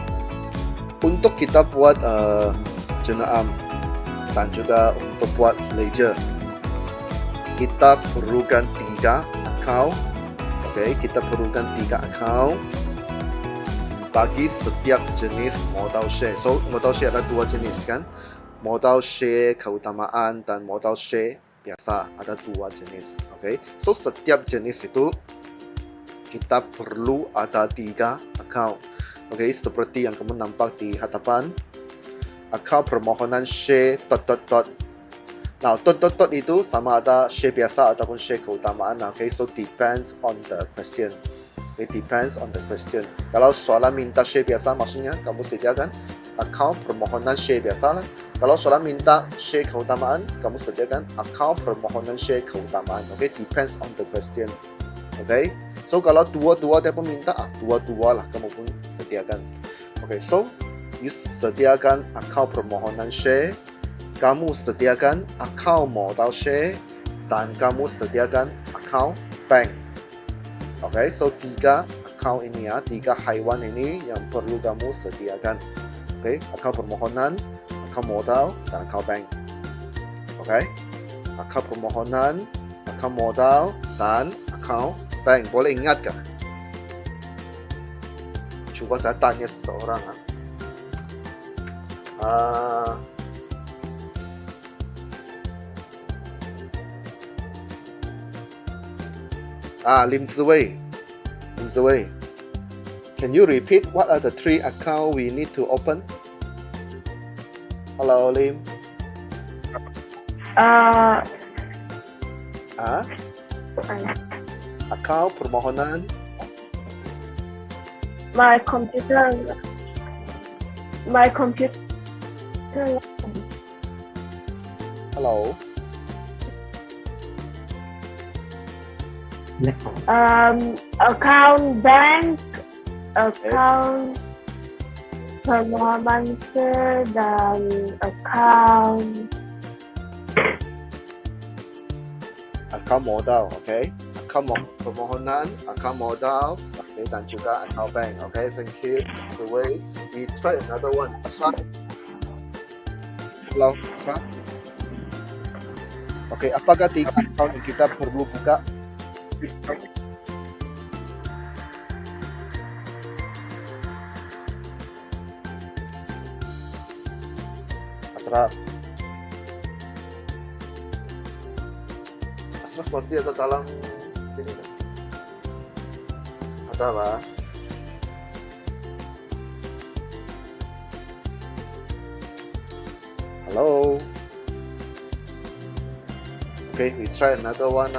untuk kita buat Jenna Am dan juga untuk buat Leisure, kita perlukan 3 account. Okay, kita perlukan 3 account bagi setiap jenis modal share. So modal share ada 2 jenis kan, modal share keutamaan dan modal share biasa, ada 2 jenis. Okay, so setiap jenis itu kita perlu ada 3 account. Okay, seperti yang kamu nampak di hadapan, account permohonan share ... Now ... itu sama ada share biasa ataupun share keutamaan. Okay, so depends on the question. Okay, depends on the question. Kalau soalan minta share biasa, maksudnya kamu sediakan account permohonan share biasa lah. Kalau soalan minta share keutamaan, kamu sediakan account permohonan share keutamaan. Okay, depends on the question. Okay, so kalau dua-dua dia pun minta, dua-dua lah kamu pun sediakan. Okay, so you sediakan account permohonan share, kamu sediakan account modal share, dan kamu sediakan account bank. Okay, so 3 account ini 3 haiwan ini yang perlu kamu sediakan. Okay, account permohonan, account modal, dan account bank. Okay, account permohonan, account modal, dan account bank. Boleh ingat kan? Coba saya tanya seseorang. Lim Ziwei, can you repeat what are the 3 accounts we need to open? Hello, Lim. Account permohonan. My computer. Hello. Account bank, account permohonan share, dan account Account modal, okay? permohonan, account modal, okay, dan juga account bank. Okay, thank you. That's the way. We try another one. Ashraf. Hello, Ashraf. Okay, apakah 3 account yang kita perlu buka? Ashraf. Ashraf pasti ada dalam sini kan? Ada lah. Hello. Okay, we try another one.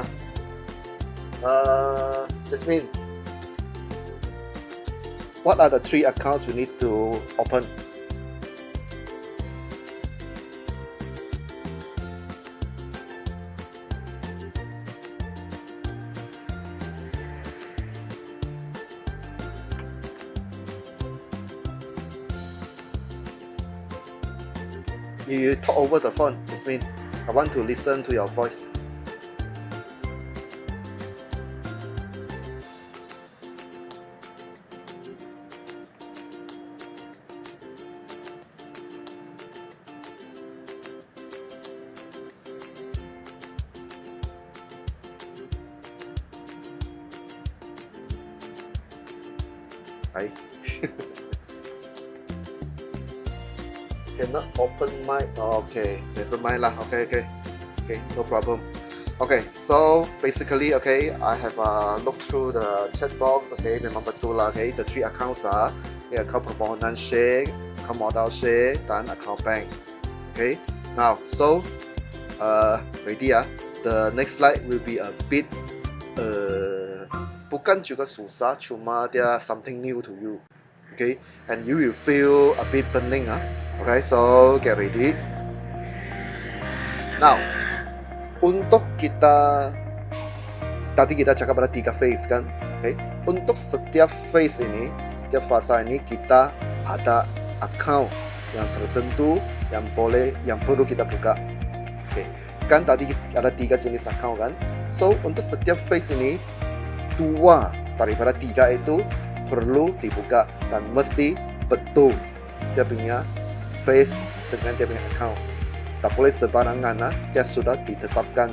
Jasmine, what are the 3 accounts we need to open? You talk over the phone, Jasmine. I want to listen to your voice. Hi. Cannot open mic. Okay, never mind lah. Okay, no problem. Okay, so basically, okay, I have looked through the chat box. Okay, memang betul lah. Okay, the 3 accounts are account permohonan share, account modal share, dan account bank. Okay, now so ready ya. The next slide will be a bit bukan juga susah, cuma dia something new to you. Okay, and you will feel a bit pening. Okay, so get ready. Now, untuk kita tadi kita cakap ada 3 phase kan. Okay, untuk setiap phase ini, setiap fasa ini kita ada account yang tertentu yang perlu kita buka. Okay, kan tadi ada 3 jenis account kan. So untuk setiap phase ini 2 daripada 3 itu perlu dibuka dan mesti betul dia punya face dengan dia punya account. Tak boleh sembarangan, dia sudah ditetapkan.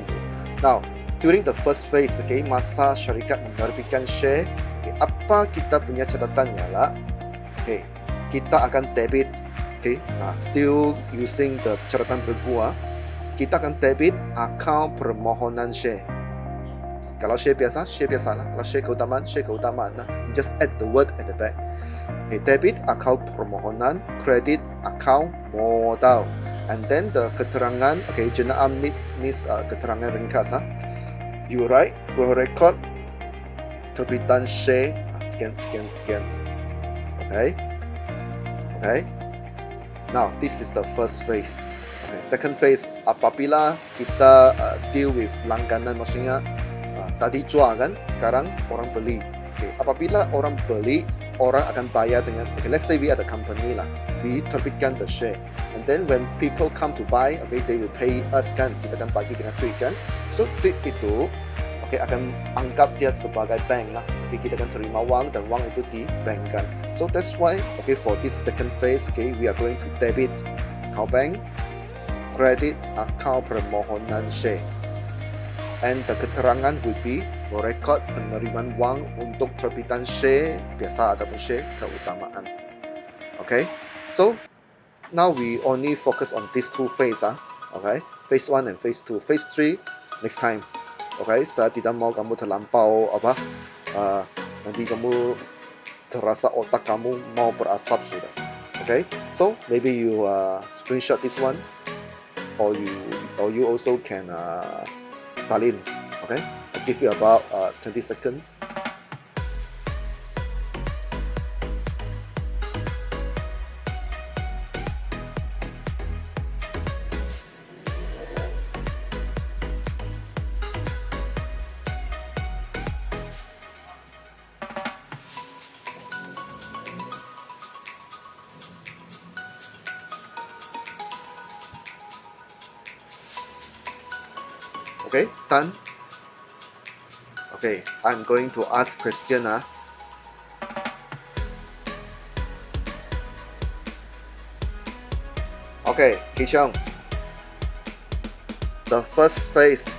Now, during the first phase, okay, masa syarikat menerbitkan share, okay, apa kita punya catatannya lah? Okay, kita akan debit, okay, still using the catatan berbuah, kita akan debit account permohonan share. Kalau share biasa lah. Kalau share keutamaan, just add the word at the back. Okay, debit account permohonan, credit account modal, and then the keterangan. Okay, jenayah needs keterangan ringkas. You write, will record terbitan share, scan. Okay. Now this is the first phase. Okay, second phase, apabila kita deal with langganan, maksudnya tadi jual kan, sekarang orang beli. Okay, apabila orang beli, orang akan bayar dengan, okay, let's say we are the company lah, we terbitkan the share, and then when people come to buy, okay, they will pay us kan, kita akan bagi dengan tweet kan. So tweet itu, okay, akan anggap dia sebagai bank lah. Okay, kita akan terima wang dan wang itu di bank kan. So that's why, okay, for this second phase, okay, we are going to debit account bank, credit account permohonan share, and the keterangan will be merekod penerimaan wang untuk terbitan share biasa ataupun share keutamaan. Okay, so now we only focus on these 2 phase. Okay, phase 1 and phase 2. Phase 3 next time. Okay, saya tidak mau kamu terlampau nanti kamu terasa otak kamu mau berasap sudah. Okay, so maybe you screenshot this one, or you also can salin. Okay, I'll give you about 20 seconds. Okay, done. Okay, I'm going to ask question. Okay, Kishong. The first phase.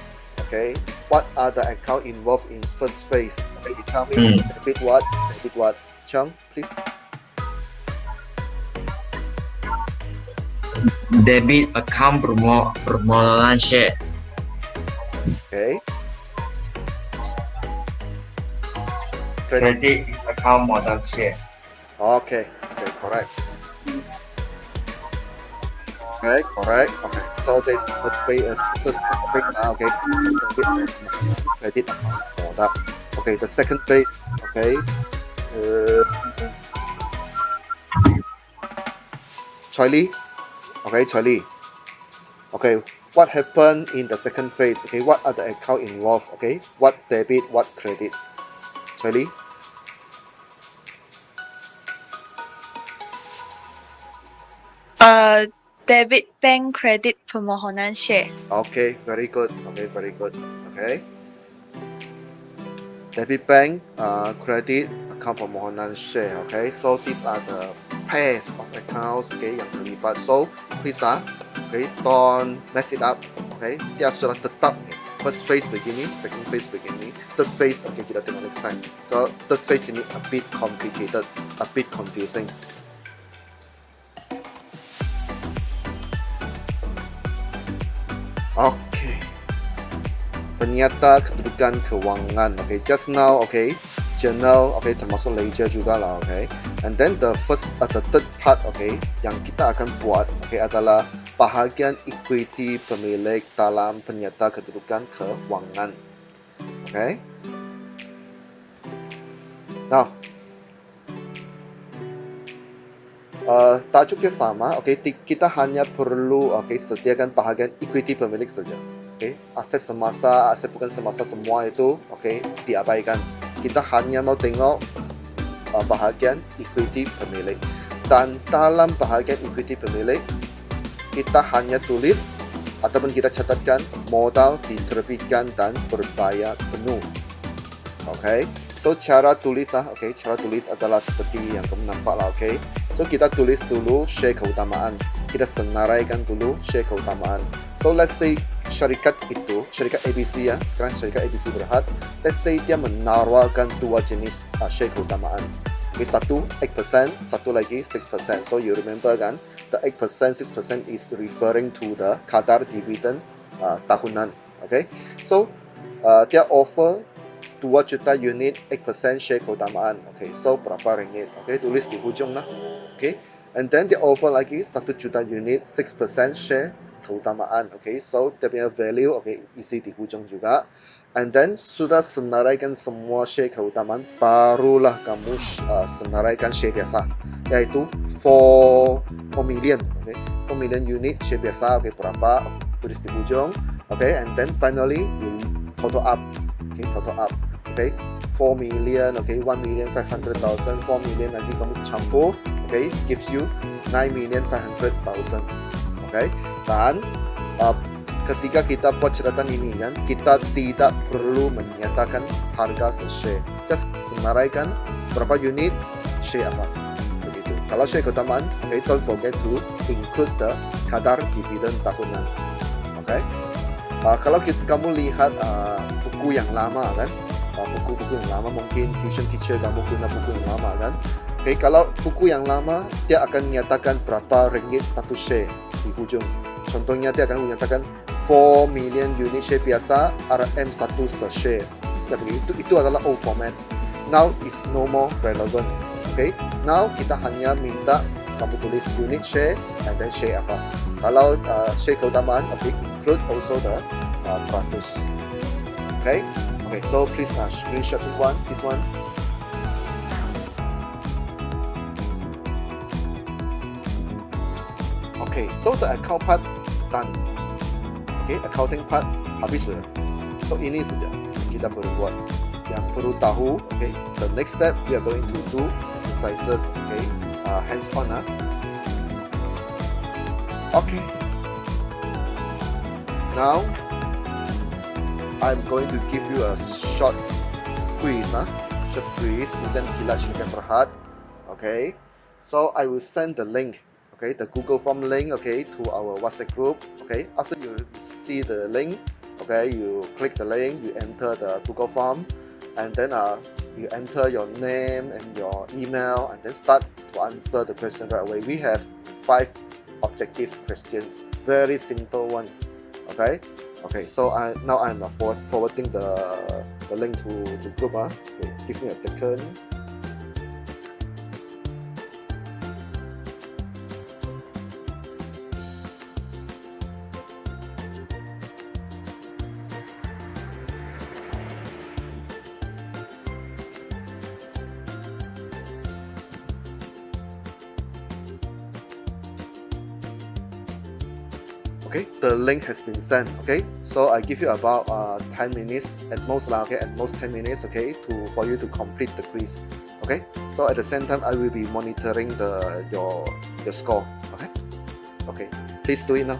Okay, what are the account involved in first phase? Okay, you tell me. Debit what? Debit what? Chung, please. Debit account permohonan share. Okay. Credit is account modal share. Okay, correct. Okay, correct. Okay, so this first phase. Okay, credit account modal. Okay, the second phase. Okay. Charlie. Okay, Charlie. Okay, what happened in the second phase? Okay, what are the account involved? Okay, what debit, what credit? Charlie. Debit bank credit permohonan share. Okay, very good. Okay, very good. Okay. Debit bank, credit, account permohonan share. Okay, so these are the pairs of accounts. Okay, yang terlibat. So please okay, don't mess it up. Okay, dia sudah tetap nih. First phase begini, second phase begini, third phase. Okay, kita tengok next time. So third phase ini a bit complicated, a bit confusing. Okay. Penyata kedudukan kewangan. Okay, just now, okay, journal, okay, termasuk ledger juga lah, okay. And then the third part, okay, yang kita akan buat, okay, adalah bahagian equity pemilik dalam penyata kedudukan kewangan. Okay. Now, tajuknya sama, okay, kita hanya perlu, okay, sediakan bahagian equity pemilik saja. Okay, aset semasa, aset bukan semasa, semua itu, okay, diabaikan. Kita hanya mau tengok bahagian equity pemilik. Dan dalam bahagian equity pemilik, kita hanya tulis ataupun kita catatkan modal diterbitkan dan berbayar penuh. Okay, so cara tulis okay, cara tulis adalah seperti yang kamu nampak lah, okay. So kita tulis dulu share keutamaan, kita senaraikan dulu share keutamaan. So let's say syarikat ABC ya, sekarang syarikat ABC Berhad, let's say dia menawarkan dua jenis share keutamaan. Okay, satu 8%, satu lagi 6%. So you remember kan, the 8%, 6% is referring to the kadar dividen tahunan. Okay, so dia offer 2 juta unit 8% share keutamaan. Okay, so berapa ringgit? Okay, tulis di hujung lah. Okay, and then dia offer lagi 1 juta unit 6% share keutamaan. Okay, so dia punya value, okay, isi di hujung juga. And then sudah senaraikan semua share keutamaan, barulah kamu senaraikan share biasa, yaitu 4 million. Okay, 4 million unit share biasa. Okay, berapa? Tulis di hujung. Okay, and then finally you total up. Okay, total up. Okay, 4 million. Okay, 1,500,000. 4 million lagi kamu campur. Okay, gives you 9,500,000. Okay, dan ketika kita buat catatan ini kan, kita tidak perlu menyatakan harga se-share, just senaraikan berapa unit share apa, begitu. Kalau share keutamaan, okay, don't forget to include the kadar dividen tahunan. Okay, kalau kamu lihat buku yang lama kan, buku-buku yang lama, mungkin tuition teacher kamu guna buku yang lama kan. Okay, kalau buku yang lama dia akan menyatakan berapa ringgit satu share di hujung. Contohnya dia akan menyatakan 4 million unit share biasa, RM1 se-share. Tapi itu adalah old format. Now is no more relevant. Okay, now kita hanya minta kamu tulis unit share and then share apa. Kalau share keutamaan, okay, include also the peratus. Okay, so please screenshot this one. Okay, so the account part done. Okay, accounting part habis sudah. So ini saja kita perlu buat. Yang perlu tahu, okay, the next step we are going to do exercises, okay, hands on. Okay. Now I'm going to give you a short quiz, short quiz, ujian kilat syarikat Berhad. Okay, so I will send the link, okay, the Google Form link, okay, to our WhatsApp group. Okay, after you see the link, okay, you click the link, you enter the Google Form, and then you enter your name and your email, and then start to answer the question right away. We have 5 objective questions, very simple one. Okay, so now I'm forwarding the link to group. Okay, give me a second. Okay, the link has been sent. Okay, so I give you about 10 minutes at most lah. Okay, at most 10 minutes. Okay, for you to complete the quiz. Okay, so at the same time I will be monitoring your score. Okay, please do it now.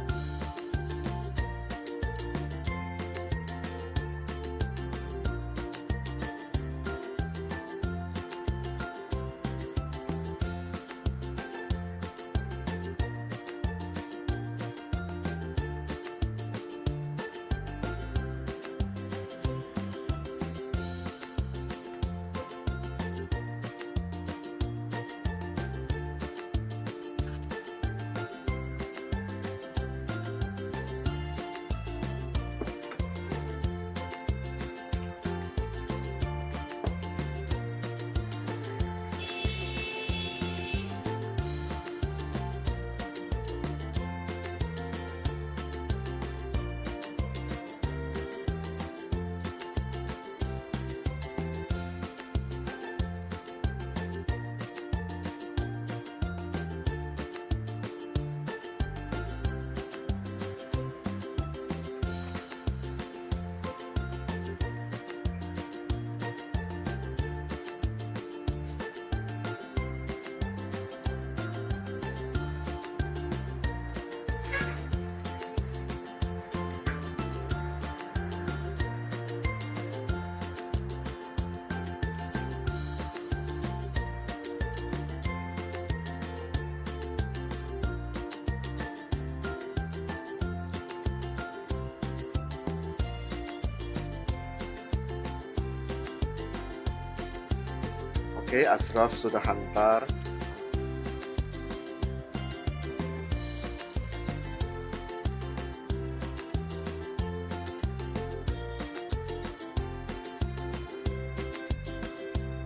Oke, Ashraf sudah hantar.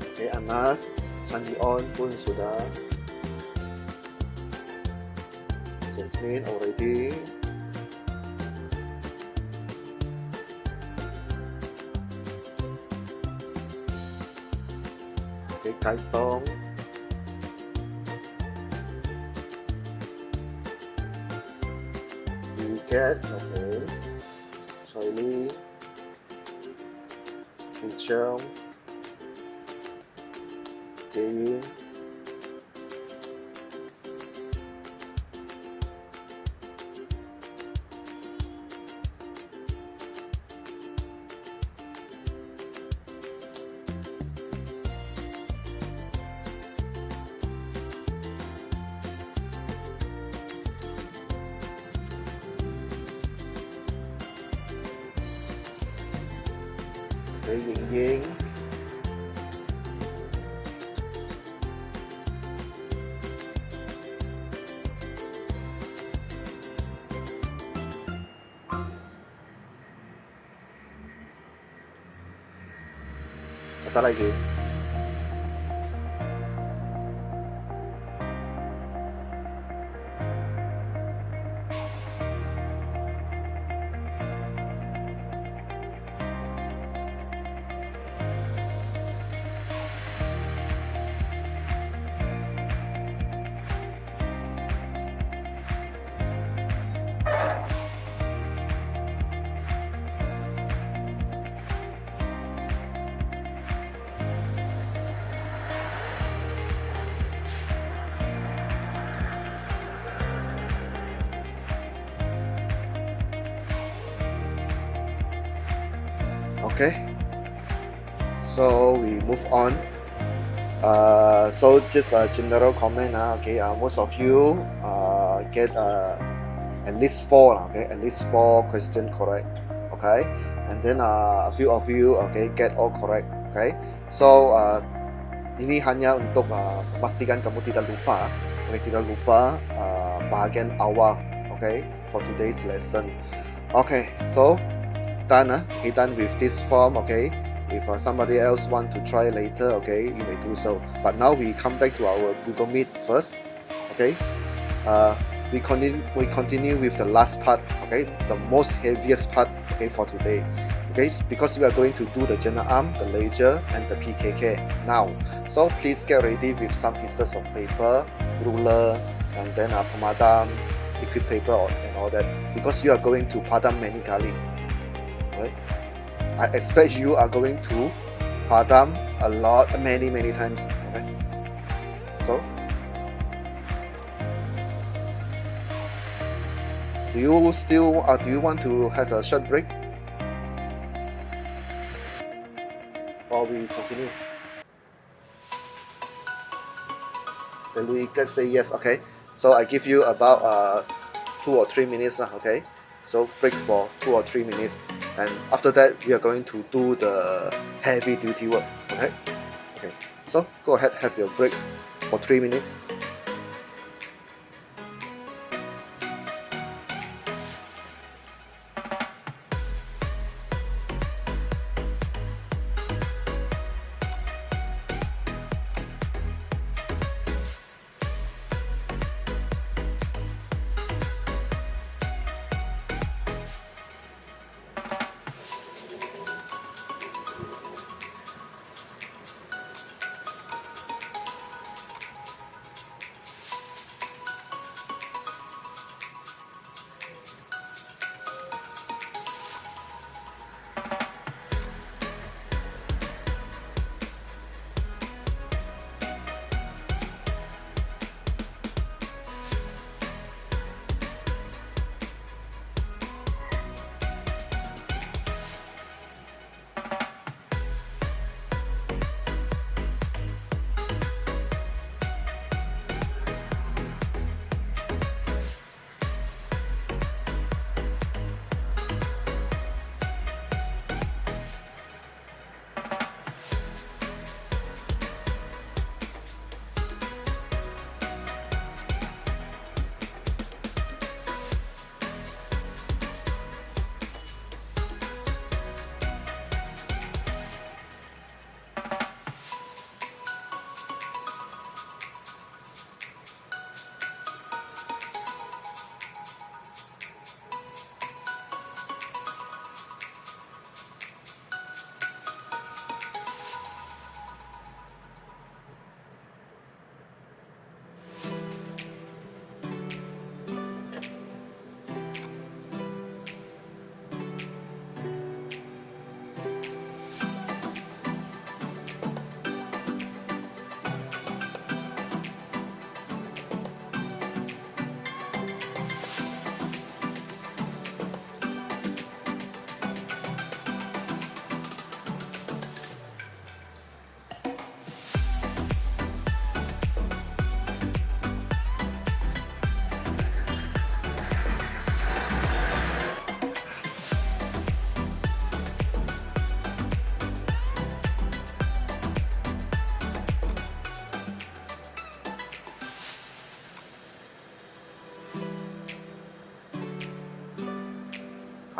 Oke, Anas, Sandion pun sudah. Jasmine already. Oke, Kaitong. Wicket, oke. Choyli. Hicham. Jayin. Oke, Ying Ying. Kata lagi. Oke. So we move on. So just a general comment. Okay, most of you get at least 4. Okay, at least 4 question correct. Okay, and then a few of you get all correct. Okay, so ini hanya untuk memastikan kamu tidak lupa. Tidak lupa bahagian awal. Okay, for today's lesson. Okay, so done. Done with this form. Okay. If somebody else want to try later, okay, you may do so. But now we come back to our Google Meet first, okay. We continue with the last part, okay, the most heaviest part, okay, for today, okay, because we are going to do the general arm, the ledger, and the PKK now. So please get ready with some pieces of paper, ruler, and then pemadam, liquid paper, and all that, because you are going to padam many kali, right? I expect you are going to padam a lot, many times. Okay. So, do you want to have a short break, or we continue? Then we can say yes. Okay. So I give you about 2 or 3 minutes. Okay. So break for 2 or 3 minutes. And after that, we are going to do the heavy duty work. Okay. So go ahead, have your break for 3 minutes.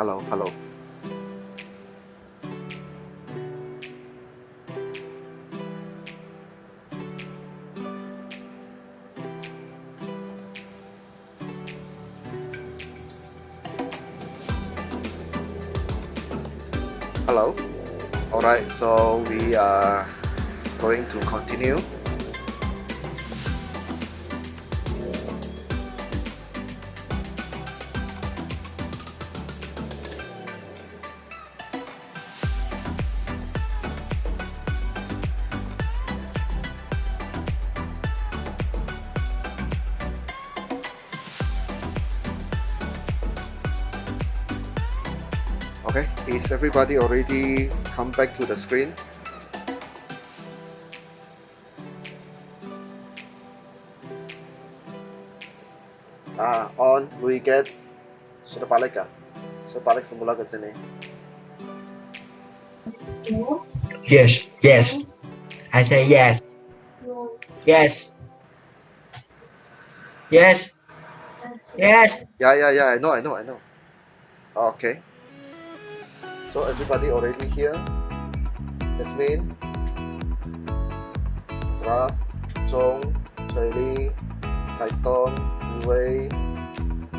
Hello. Hello. Alright, so we are going to continue. Okay, is everybody already come back to the screen? On, Louis get. Sudah balik kah? Sudah balik semula ke sini. Yes, yes. I say yes. Yes. Yes. Yes. Yeah, I know. Okay. So everybody already here? Jasmine, Ashraf, Chong, Charlie, Kaiton, Siwei,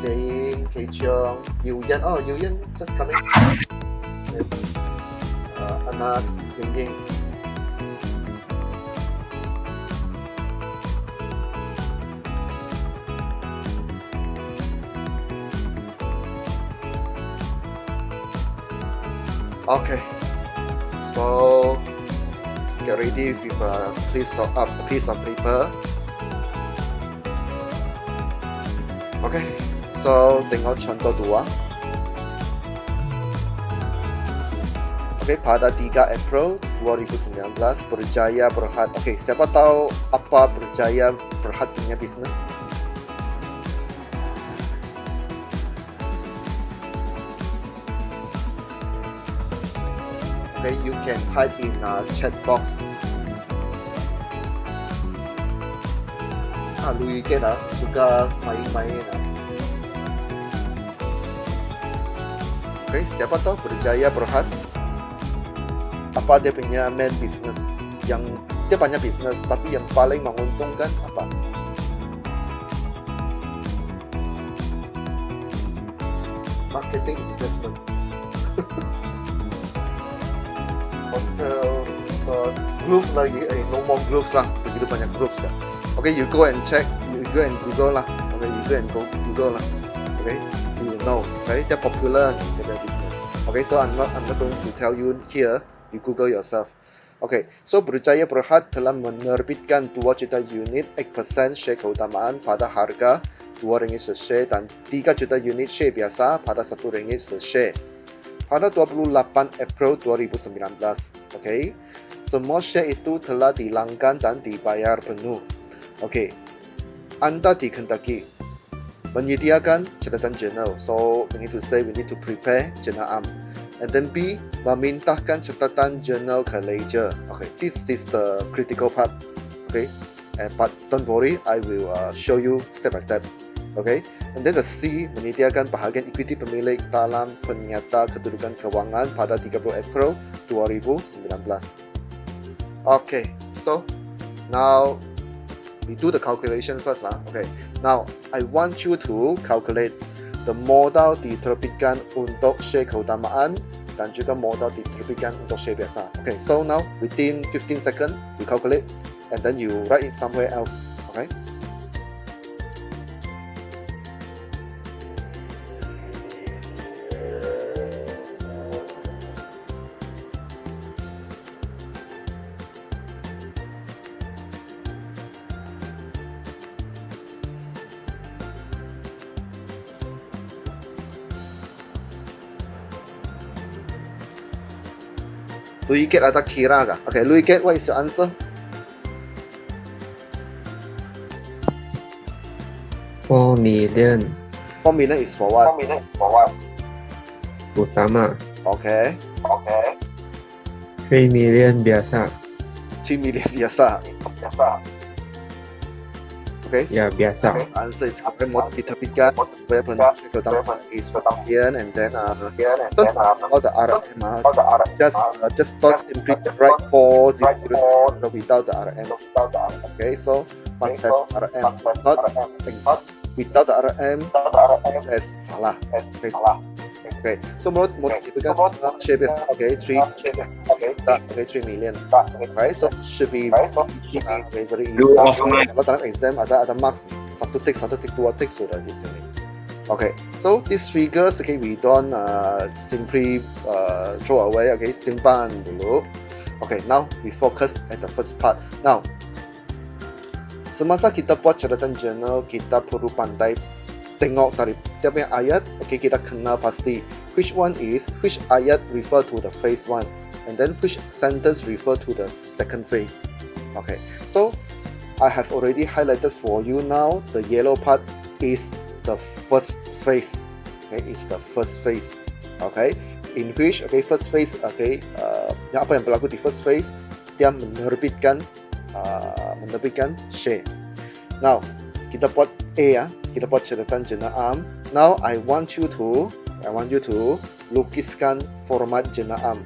Jayin, Kei Cheong, Yu Yan. Oh, Yu Yan just coming. Anas, Ying Ying. Okay, so get ready with a piece of paper. Okay, so tengok contoh 2. Okay, pada 3 April 2019 Berjaya Berhad. Okay, siapa tahu apa Berjaya Berhad punya bisnis? Okay, you can type in chat box. Louis Get suka main-main. Okay, siapa tahu Berjaya Berhad apa dia punya main business? Yang dia banyak bisnis, tapi yang paling menguntungkan apa? Marketing investment. Hotel, groups lagi, no more groups lah, begitu banyak groups dah. Okay, you go and check, you go and Google lah. Okay, you go and Google lah. Okay, you will know. Okay, they're popular in their business. Okay, so I'm not going to tell you here. You Google yourself. Okay, so Berjaya Berhad telah menerbitkan 2 juta unit 8% share keutamaan pada harga RM2 se-share dan 3 juta unit share biasa pada RM1 se-share pada 28 April 2019. Okay, semua share itu telah dihilangkan dan dibayar penuh. Okay, Anda dikehendaki menyediakan catatan jurnal. So we need to say we need to prepare journal. And then B, memintahkan catatan jurnal ke ledger. Okay, this is the critical part. Okay, but don't worry, I will show you step by step. Okay, and then the C, menyediakan bahagian equity pemilik dalam penyata kedudukan kewangan pada 30 April 2019. Okay, so now we do the calculation first lah. Okay, now I want you to calculate the modal diterbitkan untuk share keutamaan dan juga modal diterbitkan untuk share biasa. Okay, so now within 15 seconds you calculate and then you write it somewhere else. Okay. Louis Get ada kira kah? Okay, Louis Get, what is your answer? 4 million 4 million is for what? utama, Okay. 3 million biasa. 3 million biasa. Okay, so Ya, biasa. answer is correct. Modal diterbitkan weapon keutamaan is 4 million and then don't all the RM. Just don't simply write 400 without the RM. Okay, so must have RM. Not exact. Without the RM, that's salah. Okay, so modal diterbitkan share base. Okay, 3 million. Okay, so should be easy. Okay, very easy. Kalau dalam exam ada marks 1 tick, 2 tick sudah di sini. Okay, so these figures, okay, we don't simply throw away. Okay, simpan dulu. Okay, now we focus at the first part. Now, semasa kita buat catatan jurnal, kita perlu pandai tengok dari dia punya ayat. Okay, kita kenal pasti which ayat refer to the phase 1 and then which sentence refer to the second phase. Okay, so I have already highlighted for you now. The yellow part is the first phase. Okay, it's the first phase. Okay, in which first phase apa yang berlaku di first phase, dia menerbitkan share. Now kita buat A ya, kita buat catatan jena am. Now I want you to lukiskan format jena am.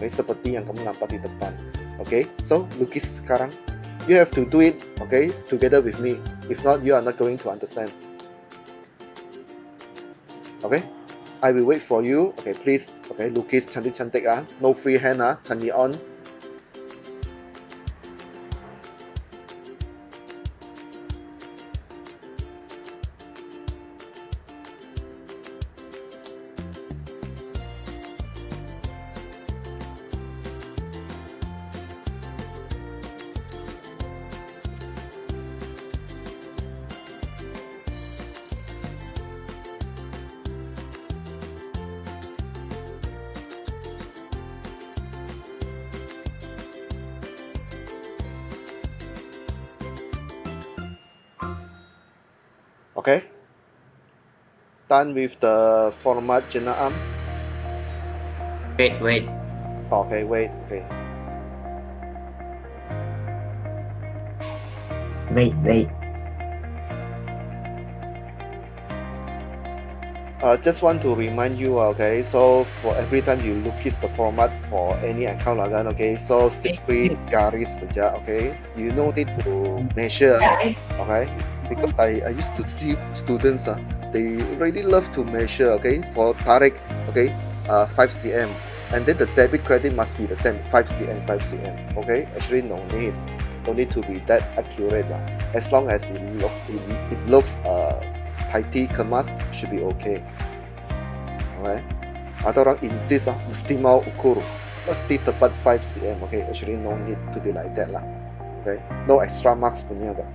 Okay, seperti yang kamu nampak di depan. Okay, so lukis sekarang. You have to do it, together with me. If not, you are not going to understand. Okay, I will wait for you. Okay, please. Okay, lukis cantik-cantik ah. No free hand ah. Chanyi on. Okay, done with the format jena am. Wait. Okay, wait. Okay. Wait. Just want to remind you, okay, so for every time you lukis the format for any account lah kan, okay, so simply garis saja, okay, you don't need to measure, okay, because I used to see students they really love to measure, okay, for tarik, okay, 5 cm, and then the debit credit must be the same, 5 cm, okay, actually no need to be that accurate lah, as long as it looks tidy, kemas, should be okay. Okay. Ada orang insist mesti mau ukur, mesti tepat 5 cm. Okay, actually no need to be like that lah. Okay, no extra marks punya dah.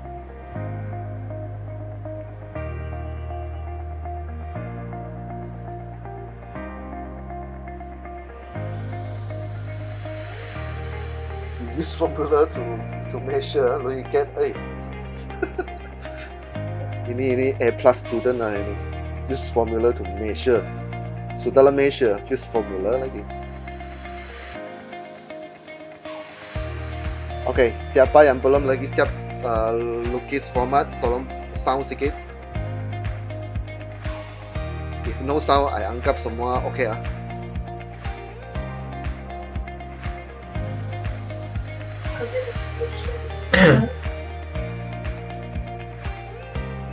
Use formula to measure, lo you get ini A+ student lah ini. Use formula to measure. Sudahlah measure, use formula lagi. Okay, siapa yang belum lagi siap lukis format, tolong sound sikit. If no sound, I anggap semua okay ah.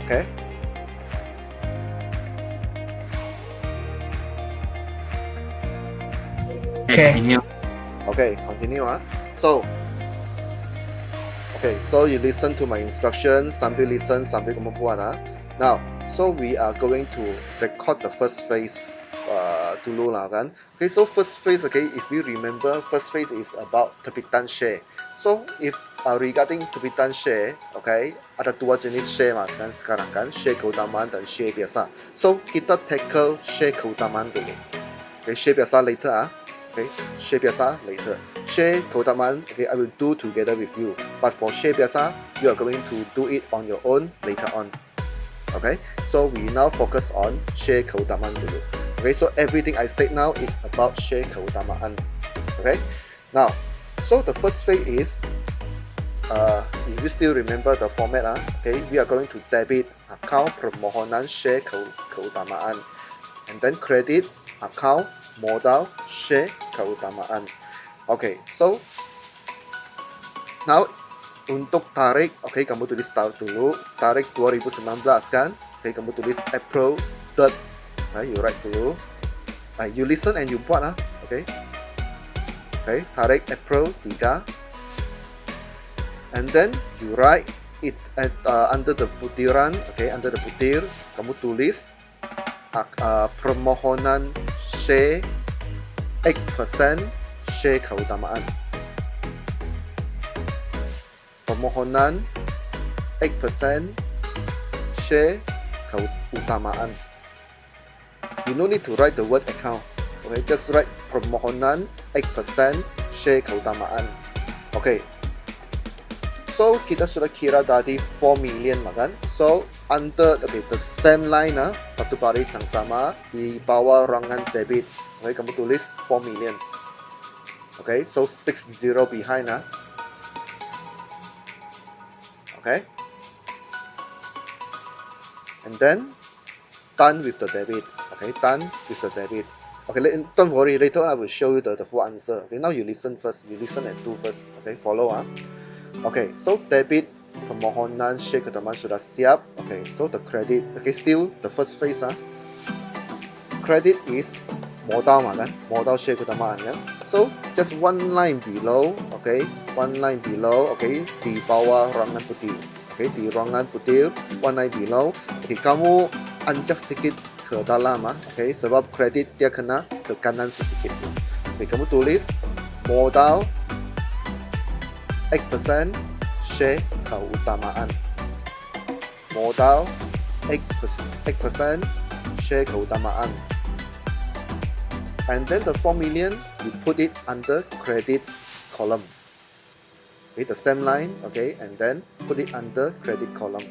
Okay. Okay, continue So you listen to my instructions, sambil listen, sambil kamu buat Now, so we are going to record the first phase dulu lah kan. Okay, so first phase, okay, if you remember, first phase is about terbitan share. So if regarding terbitan share, okay, ada dua jenis share kan sekarang kan, share keutamaan dan share biasa. So kita tackle share keutamaan dulu. Okay, share biasa later Okay, share biasa later. Share keutamaan, okay, I will do together with you. But for share biasa, you are going to do it on your own later on. Okay, so we now focus on share keutamaan dulu. Okay, so everything I said now is about share keutamaan. Okay, now, so the first phase is, if you still remember the format, okay, we are going to debit account permohonan share keutamaan, and then credit account modal share keutamaan. Okay, so now untuk tarik, okay, kamu tulis dulu tarik 2019 kan, okay, kamu tulis April 3rd, you write dulu, you listen and you buat okay, tarik April 3, and then you write it at under the butiran, okay, under the butir kamu tulis permohonan share X% share keutamaan. Permohonan X% share keutamaan. You no need to write the word account. Okay, just write permohonan X% share keutamaan. Okay. So So kita sudah kira tadi 4 million kan. So under the same line satu baris yang sama di bawah ruangan debit. Okay, kamu tulis 4 million. Okay, so 60 behind Okay. And then done with the debit. Okay, done with the debit. Okay, don't worry, later I will show you the full answer. Okay, now you listen first. You listen and do first. Okay, follow Okay, so debit permohonan share keutamaan sudah siap. Okay, so the credit. Okay, still the first phase Credit is modal kan? Modal share keutamaan kan? So just one line below. Okay, one line below. Okay, di bawah ruangan putih. Okay, di ruangan putih, one line below. Okay, kamu anjak sedikit ke dalam Okay, sebab kredit dia kena ke kanan sedikit. Okay, kamu tulis modal X% share keutamaan. Modal X% share keutamaan. And then the 4 million you put it under credit column. Okay, the same line. Okay, and then put it under credit column.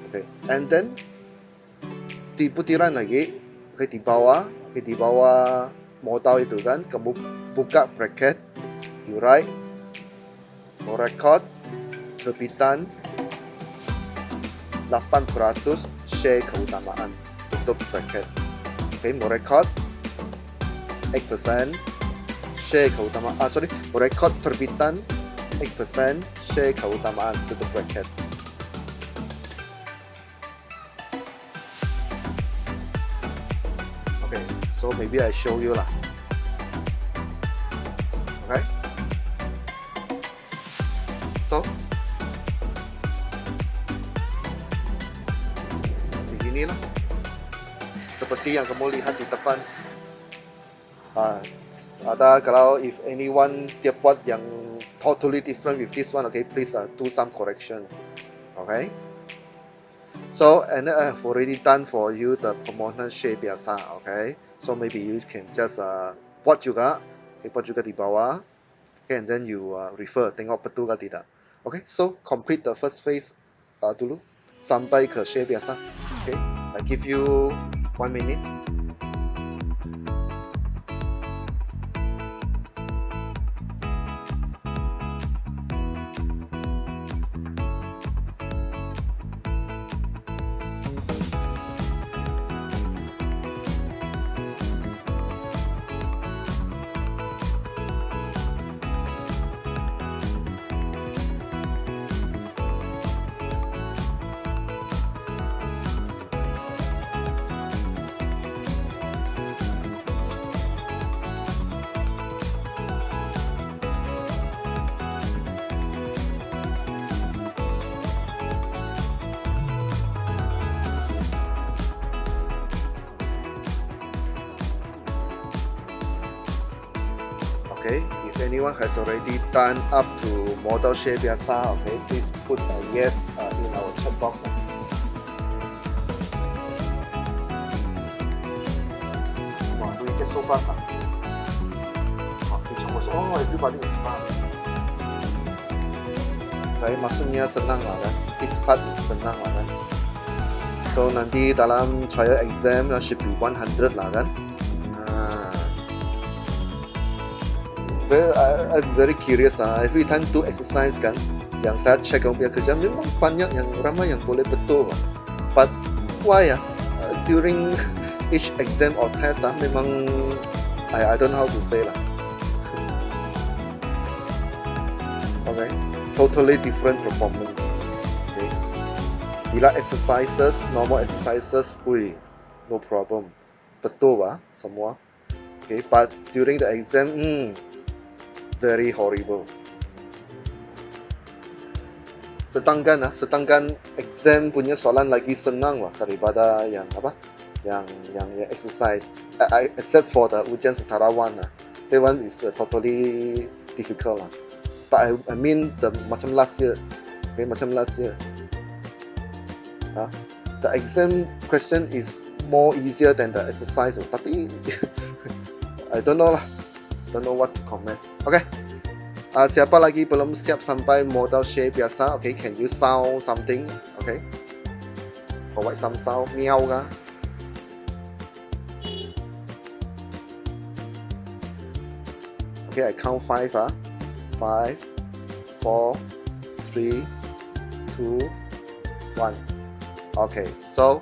Okay, and then di putiran lagi, okay, di bawah modal itu kan, kamu buka bracket, you write, record terbitan 8% share keutamaan, tutup bracket. Okay, record X% share keutamaan, record terbitan X% share keutamaan, tutup bracket. Okay, so maybe I show you lah. Okay, so beginilah seperti yang kamu lihat di depan. Ada kalau if anyone dia buat yang totally different with this one, okay, please do some correction. Okay, so and I have already done for you the permohonan share biasa. Okay, so maybe you can just buat juga di bawah. Okay, and then you refer, tengok betul ke tidak. Okay, so complete the first phase dulu sampai ke share biasa. Okay, I give you 1 minute. Okay, if anyone has already done up to model share biasa, okay, please put a yes in our chat box. Wow, do we get so fast? Oh, everybody is fast. Okay, maksudnya senang lah kan? This part is senang lah kan? So nanti dalam trial exam should be 100 lah kan? Well, I'm very curious every time do exercise kan, yang saya cek kamu punya kerja memang banyak yang ramai yang boleh betul. But why during each exam or test memang I don't know how to say lah. Okay, totally different performance. Okay, bila exercises, normal exercises, no problem, betul semua. Okay, but during the exam, very horrible. Sedangkan exam punya soalan lagi senang daripada yang exercise. Except for the ujian setarawan that one is totally difficult But I mean the macam last year. Okay, macam last year. The exam question is more easier than the exercise. Tapi I don't know lah. Don't know what to comment. Okay, Siapa lagi belum siap sampai modal share biasa? Okay, can you sound something? Okay, provide some sound. Meow kah? Okay, I count 5 ah. 5, 4, 3, 2, 1. Okay, so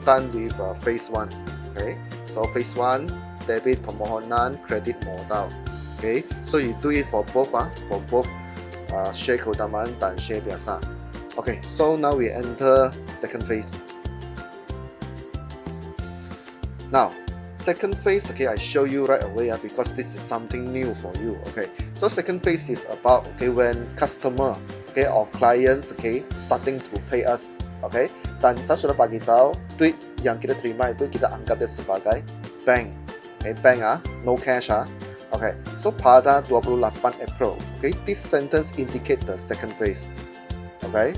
done with phase 1. Okay, so phase 1, debit permohonan, credit modal. Okay, so you do it for both share keutamaan dan share biasa. Okay, so now we enter second phase. Now, second phase, okay, I show you right away because this is something new for you. Okay, so second phase is about when customer, or clients, starting to pay us. Okay, dan saya sudah bagi tahu duit yang kita terima itu kita anggap dia sebagai bank. Bank no cash Okay, so pada 28 April, this sentence indicate the second phase. Okay,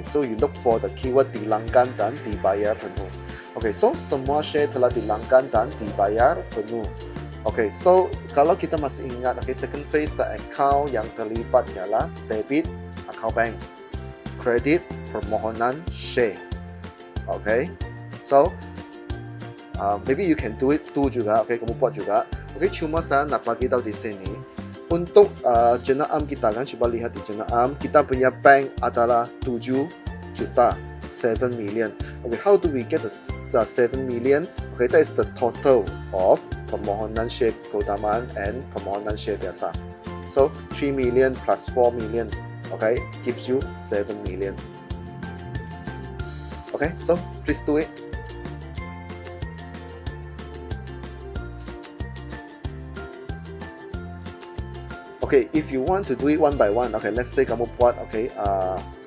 so you look for the keyword dilanggan dan dibayar penuh. Okay, so semua share telah dilanggan dan dibayar penuh. Okay, so kalau kita masih ingat, second phase the account yang terlibat ialah debit, account bank, credit, permohonan share. Okay, so maybe you can do it juga, kamu buat juga. Cuma saya nak bagi tahu di sini untuk jenayah kita kan, coba lihat di jenayah kita punya bank adalah 7 juta, 7 million. Okay, how do we get the 7 million? Okay, that is the total of permohonan share keutamaan and permohonan share biasa. So 3 million plus 4 million, okay, gives you 7 million. Okay, so please do it. Okay, if you want to do it one by one, okay, let's say kamu buat,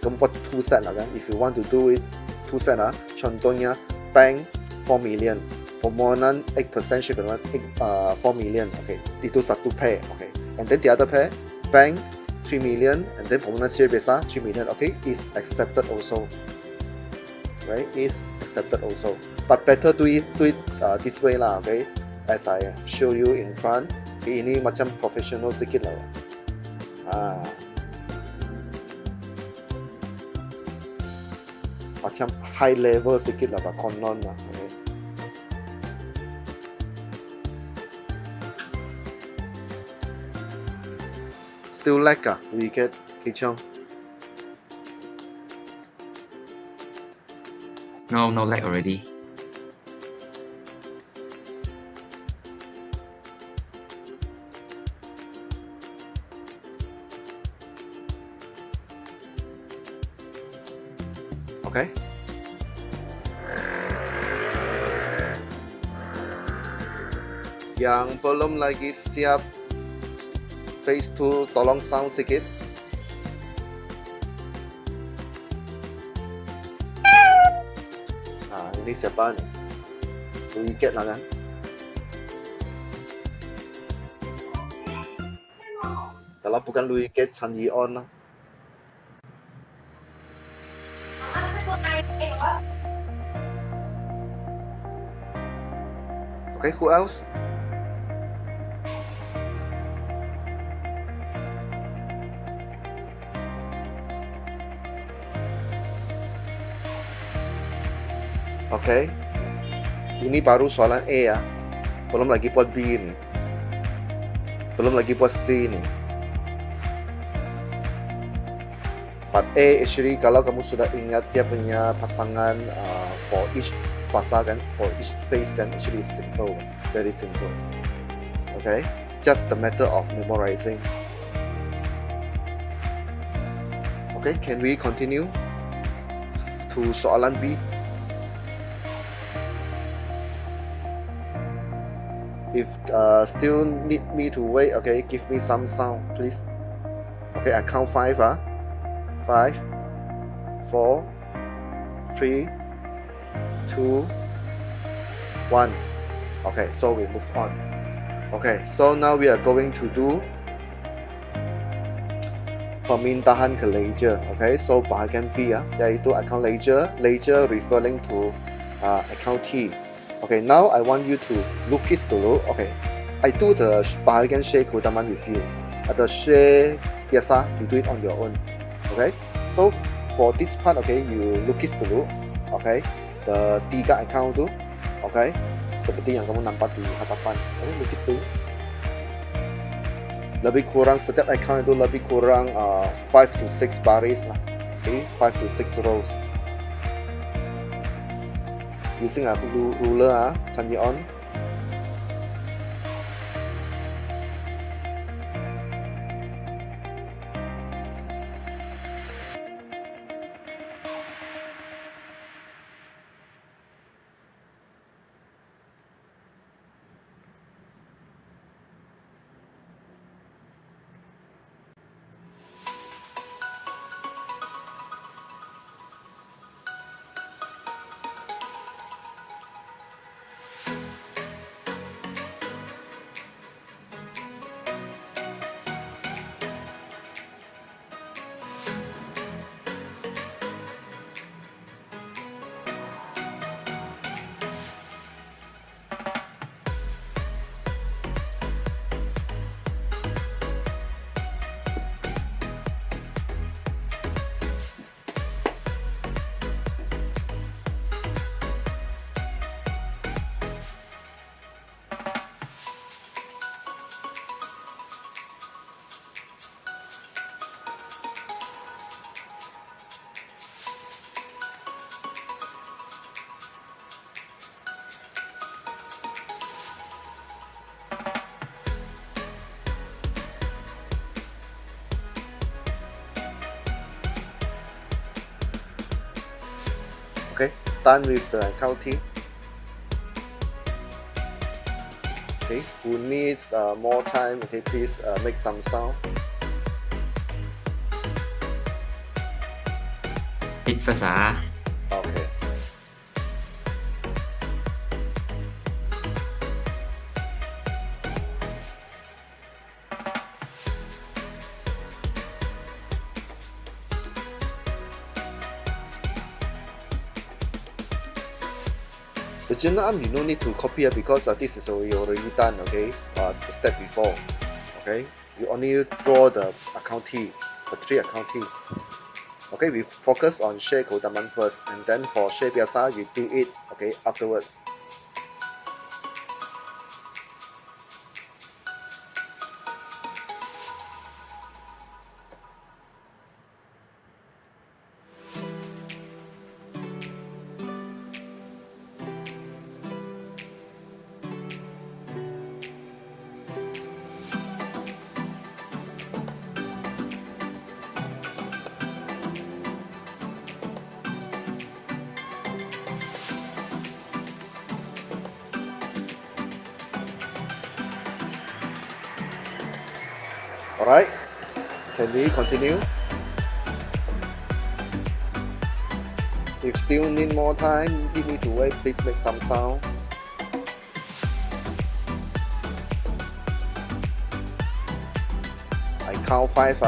kamu buat 2 set lah kan. If you want to do it 2 set contohnya bank 4 million, permohonan 8% share keutamaan 4 million, okay, itu satu pair, okay. And then the other pair, bank 3 million, and then permohonan share biasa 3 million, okay, is accepted also, right? Is accepted also. But better do it this way lah, okay, as I show you in front. Ini macam professional sedikit lah. Macam high level sedikit lah, konon lah. Okay. Still lag we get Kichong. No lag already. Okay. Yang belum lagi siap phase 2, tolong sound sedikit. Ini siapa nih? Wicket lah kan? Kalau bukan Wicket, Chan Yi-on lah. Okay, who else? Okay, ini baru soalan A ya, belum lagi buat B ini, belum lagi buat C ini. Part A actually kalau kamu sudah ingat dia punya pasangan for each fasa kan, for each phase kan, actually is simple, very simple. Okay, just the matter of memorizing. Okay, can we continue to soalan B? If still need me to wait, okay, give me some sound, please. Okay, I count 5 5, 4, 3, 2, 1. Okay, so we move on. Okay, so now we are going to do permintaan ke ledger. Okay, so bahagian B yaitu account ledger. Ledger referring to account T. Okay, now I want you to lukis dulu. Okay, I do the bahagian share keutamaan with you. atau share biasa, you do it on your own. Okay, so for this part, okay, you lukis dulu, okay, the 3 account tu, okay, seperti yang kamu nampak di hadapan, okay, lukis dulu. Lebih kurang setiap account itu lebih kurang 5 to 6 baris lah, okay, 5 to 6 rows. Using ruler, change it on. Okay, done with the accounting. Okay, who needs more time? Okay, please make some sound. Hit first ah. Okay. The journal you no need to copy it because this is already done, okay? The step before, okay? You only draw the account T, the 3 account T. Okay, we focus on share keutamaan first, and then for share biasa, you do it, okay, afterwards. Alright, can we continue? If still need more time, you need to wait, please make some sound. I count 5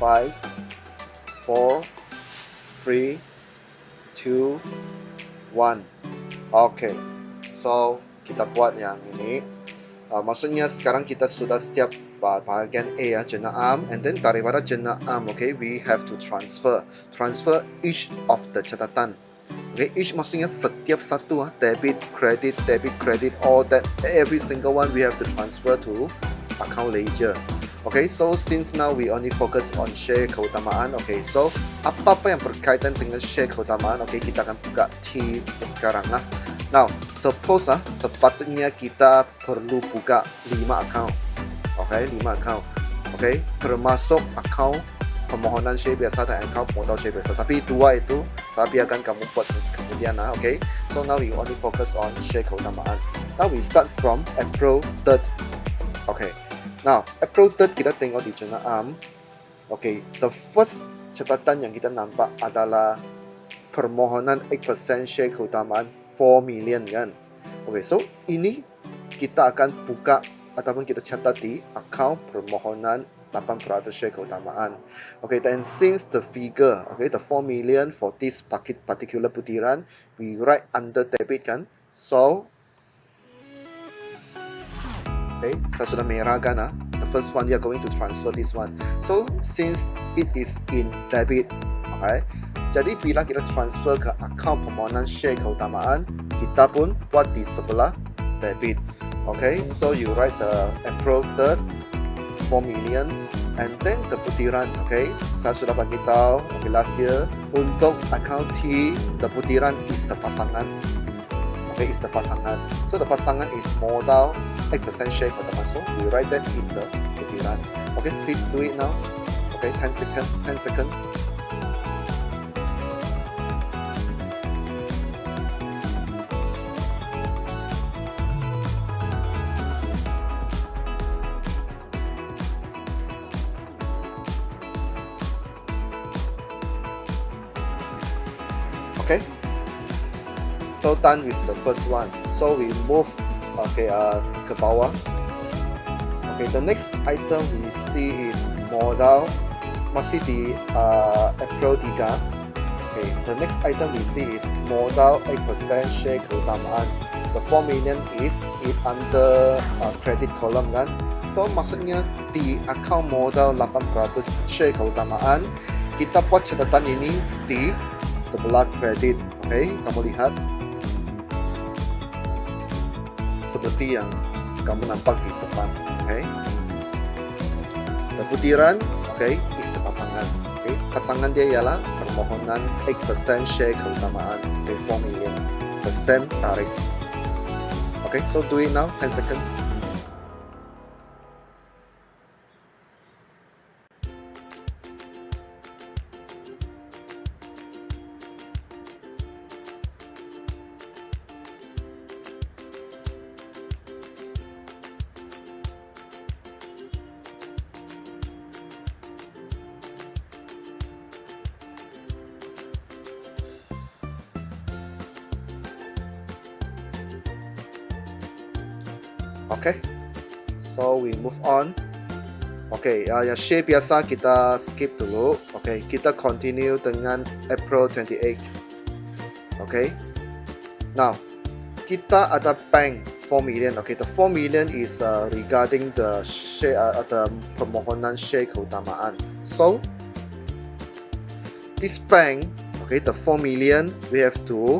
5, 4, 3, 2, 1. Okay, so kita buat yang ini. Maksudnya sekarang kita sudah siap bahagian A ya, journal arm, and then daripada journal arm, okay, we have to transfer each of the catatan. Okay, each maksudnya setiap satu debit, credit, all that, every single one we have to transfer to account ledger. Okay, so since now we only focus on share keutamaan, okay, so apa-apa yang berkaitan dengan share keutamaan, okay, kita akan buka T sekarang lah. Now, suppose sepatutnya kita perlu buka 5 account. Okay, 5 account. Okay, termasuk account permohonan share biasa dan account modal share biasa. Tapi 2 itu saya biarkan kamu buat kemudian lah. Okay, so now we only focus on share keutamaan. Now we start from April 3rd. Okay, now April 3rd kita tengok di journal arm. Okay, the first catatan yang kita nampak adalah permohonan 8% share keutamaan 4 million kan. Okay, so ini kita akan buka ataupun kita catat di account permohonan 8% share keutamaan. Okay, then since the figure, okay, the 4 million for this particular butiran, we write under debit kan. So, okay, saya sudah merahkan the the first one, we are going to transfer this one. So since it is in debit, okay, jadi bila kita transfer ke account permohonan share keutamaan, kita pun buat di sebelah debit. Okay, so you write the April 3rd 4 million and then the putiran. Okay, saya sudah bagi tahu last year untuk account T, the putiran is the pasangan. Okay, is the pasangan. So the pasangan is modal 8% share keutamaan. So we write that in the putiran. Okay, please do it now. Okay, 10 seconds. Okay, so done with the first one. So we move ke bawah. Okay, the next item we see is modal masih di April 3. Okay, the next item we see is modal 8% share keutamaan. The 4 million is under credit column kan. So maksudnya di account modal 8% share keutamaan, kita buat catatan ini di sebelah kredit. Okay, kamu lihat seperti yang kamu nampak di depan. Okay, the putiran, okay, is the pasangan. Okay, pasangan dia ialah permohonan 8% share keutamaan, okay, 4 million, the same tarikh. Okay, so do it now, 10 seconds. Okay, so we move on. Okay, yang share biasa kita skip dulu. Okay, kita continue dengan April 28. Okay, now kita ada bank 4 million. Okay, the 4 million is regarding the share, the permohonan share keutamaan. So this bank, okay, the 4 million we have to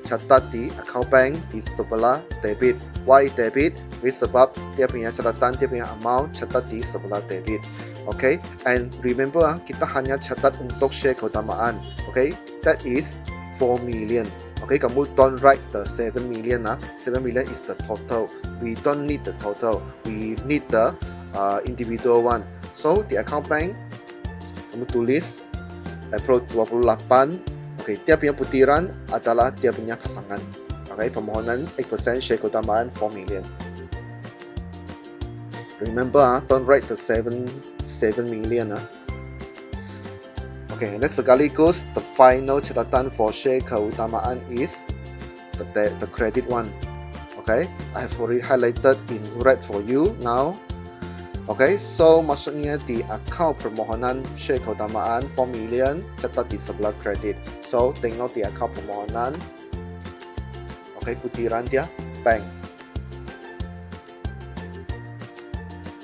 catat di account bank di sebelah debit. Why debit? Sebab dia punya catatan, dia punya amount catat di sebelah debit. Okay, and remember kita hanya catat untuk share keutamaan. Okay, that is 4 million. Okay, kamu don't write the 7 million. 7 million is the total. We don't need the total. We need the individual one. So di account bank kamu tulis April 28. Okay, dia punya putiran adalah dia punya pasangan. Okay, permohonan 8% share keutamaan 4 million. Remember, don't write the 7 million. Okay, and then sekaligus the final catatan for share keutamaan is the credit one. Okay, I have already highlighted in red for you now. Okay, so maksudnya di account permohonan share keutamaan 4 million catat di sebelah kredit. So tengok di account permohonan. Okay, putiran dia bank.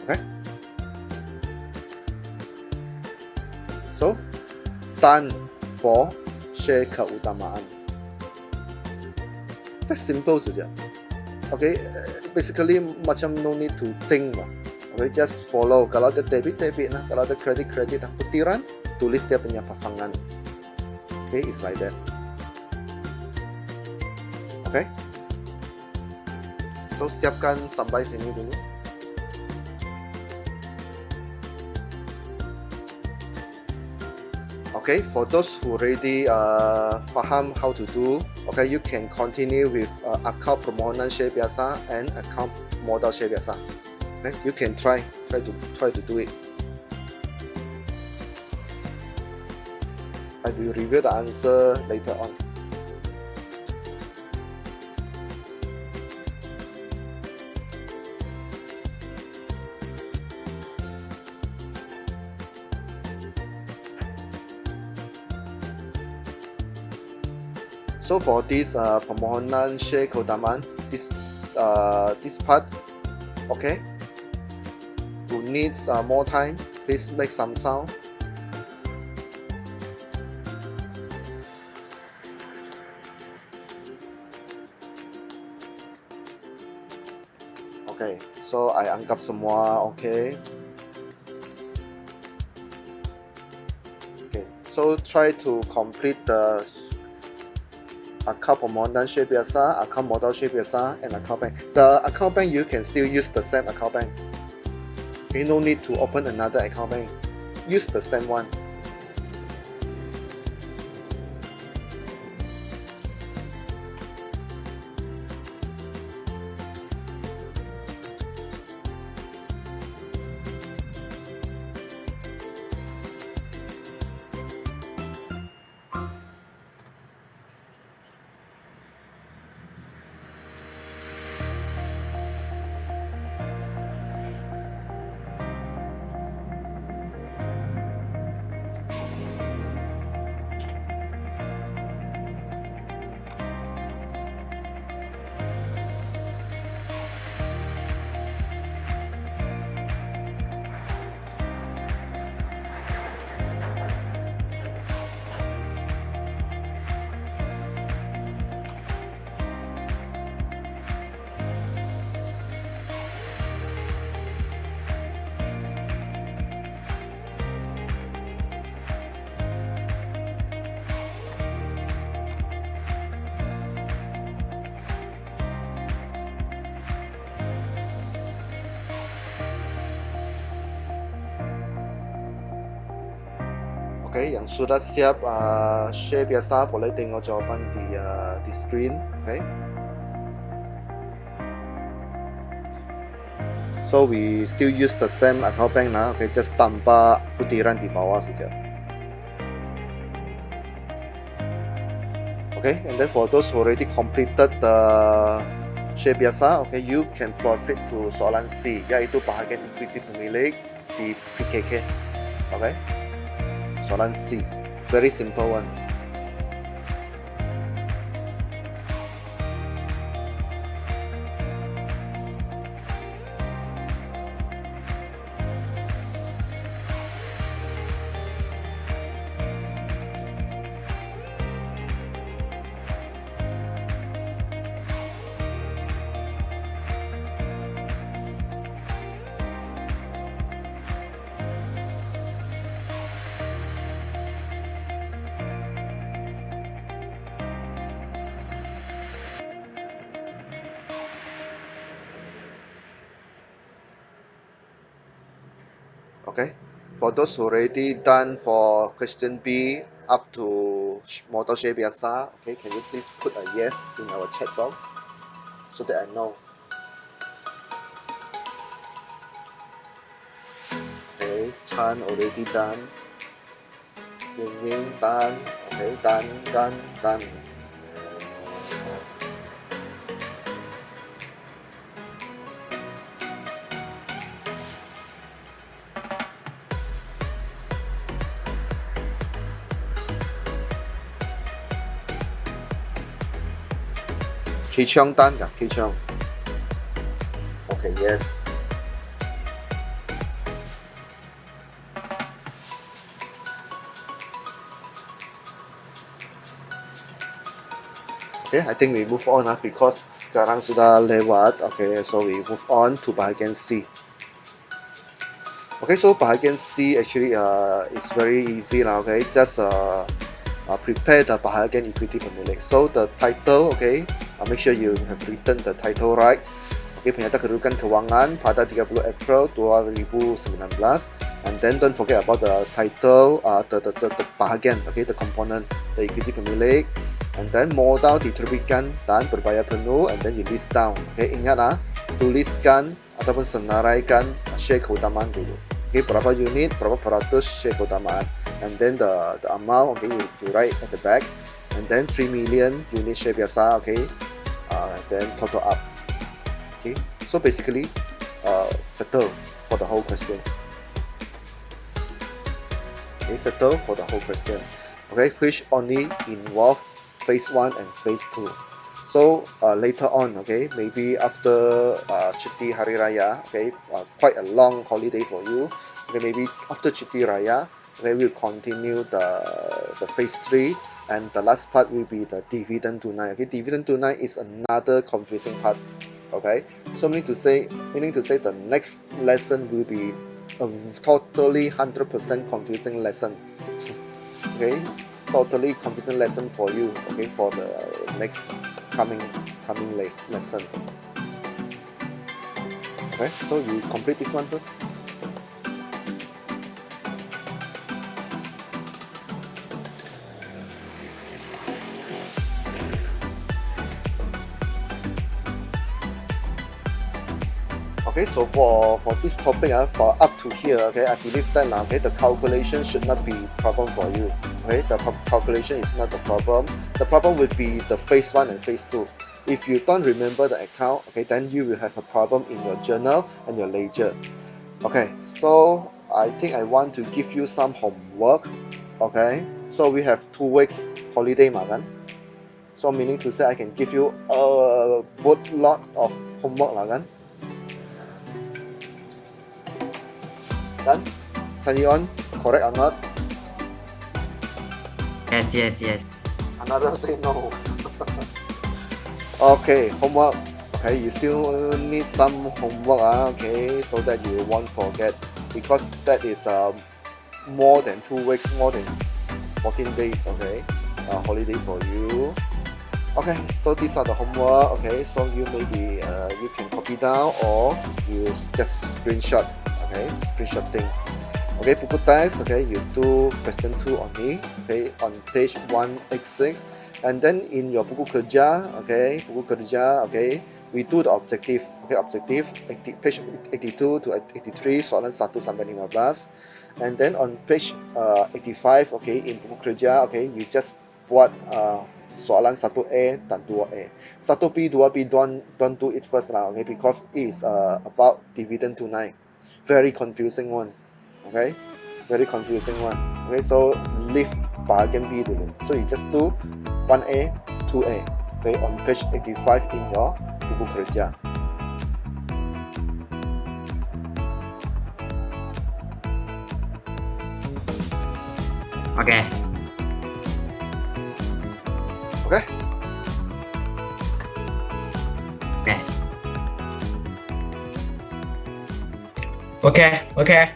Okay, so done for share keutamaan. That's simple saja. Okay, basically macam no need to think lah. Okay, just follow. Kalau ada debit lah, kalau ada credit lah. Putiran tulis dia punya pasangan. Okay, it's like that. Okay, so siapkan sampai sini dulu. Okay, for those who already faham how to do, okay, you can continue with account permohonan share biasa and account modal share biasa. Okay, you can try to do it. I will review the answer later on. So for this permohonan share keutamaan, this part, okay, who needs more time, please make some sound. Okay, so I anggap semua okay. Okay, so try to complete the account permohonan share biasa, account modal share biasa, and account bank. The account bank you can still use the same account bank. Okay, no need to open another account bank. Use the same one. Okay, yang sudah siap share biasa boleh tengok jawapan di screen. Okay. So we still use the same account bank now. Okay, just tambah butiran di bawah saja. Okay, and then for those who already completed the share biasa, okay, you can proceed to soalan C, yaitu bahagian equity pemilik di PKK. Okay. Soalan C, very simple one. Okay, for those who already done for question B up to modal share biasa, okay, can you please put a yes in our chat box so that I know. Okay, Chan already done. Ying Ying done. Okay, done. Kichong done ka? Kichong. Okay, yes. Okay, I think we move on because sekarang sudah lewat. Okay, so we move on to bahagian C. Okay, so bahagian C actually is very easy lah. Okay, just prepare the bahagian equity pemilik. So the title, okay, make sure you have written the title right. Okay, penyata kedudukan keuangan pada 30 April 2019. And then don't forget about the title, the bahagian, okay, the component, the equity pemilik. And then modal diterbitkan dan berbayar penuh. And then you list down. Okay, ingat tuliskan ataupun senaraikan share keutamaan dulu. Okay, berapa unit, berapa peratus share keutamaan. And then the amount, okay, you write at the back. And then 3 million unit share biasa, okay. Then total up. Okay, so basically settle for the whole question. Okay, settle for the whole question. Okay, which only involve phase 1 and phase 2. So later on, okay, maybe after Cuti Hari Raya, okay, quite a long holiday for you. Okay, maybe after Cuti Raya, okay, we'll continue the phase 3, and the last part will be the dividend tunai. Okay, dividend tunai is another confusing part. Okay, so meaning to say the next lesson will be a totally 100% confusing lesson. Okay, totally confusing lesson for you. Okay, for the next coming lesson. Okay, so you complete this one first. Okay, so for this topic, for up to here, okay, I believe that now, okay, the calculation should not be problem for you. Okay, the calculation is not the problem. The problem would be the phase 1 and phase 2. If you don't remember the account, okay, then you will have a problem in your journal and your ledger. Okay, so I think I want to give you some homework. Okay, so we have 2 weeks holiday, Magan. So meaning to say I can give you a boatload of homework, Magan. Done? Turn you on, correct or not? Yes. Another say no. Okay, homework. Okay, you still need some homework, okay, so that you won't forget, because that is more than 2 weeks, more than 14 days, okay, holiday for you. Okay, so these are the homework. Okay, so you maybe you can copy down or you just screenshot. Okay, screenshot thing. Okay, buku test. Okay, you do question 2 only. Okay, on page 186, and then in your buku kerja. Okay, buku kerja. Okay, we do the objective. Okay, objective page 82 to 83 soalan 1 sampai 15. And then on page 85. Okay, in buku kerja. Okay, you just buat soalan 1A dan 2A. 1B, 2B don't do it first lah. Okay, because it is about dividend tunai. Very confusing one. Okay, very confusing one. Okay, so leave bahagian B dulu. So you just do 1A, 2A. Okay, on page 85 in your buku kerja. Okay. Okay. Okay.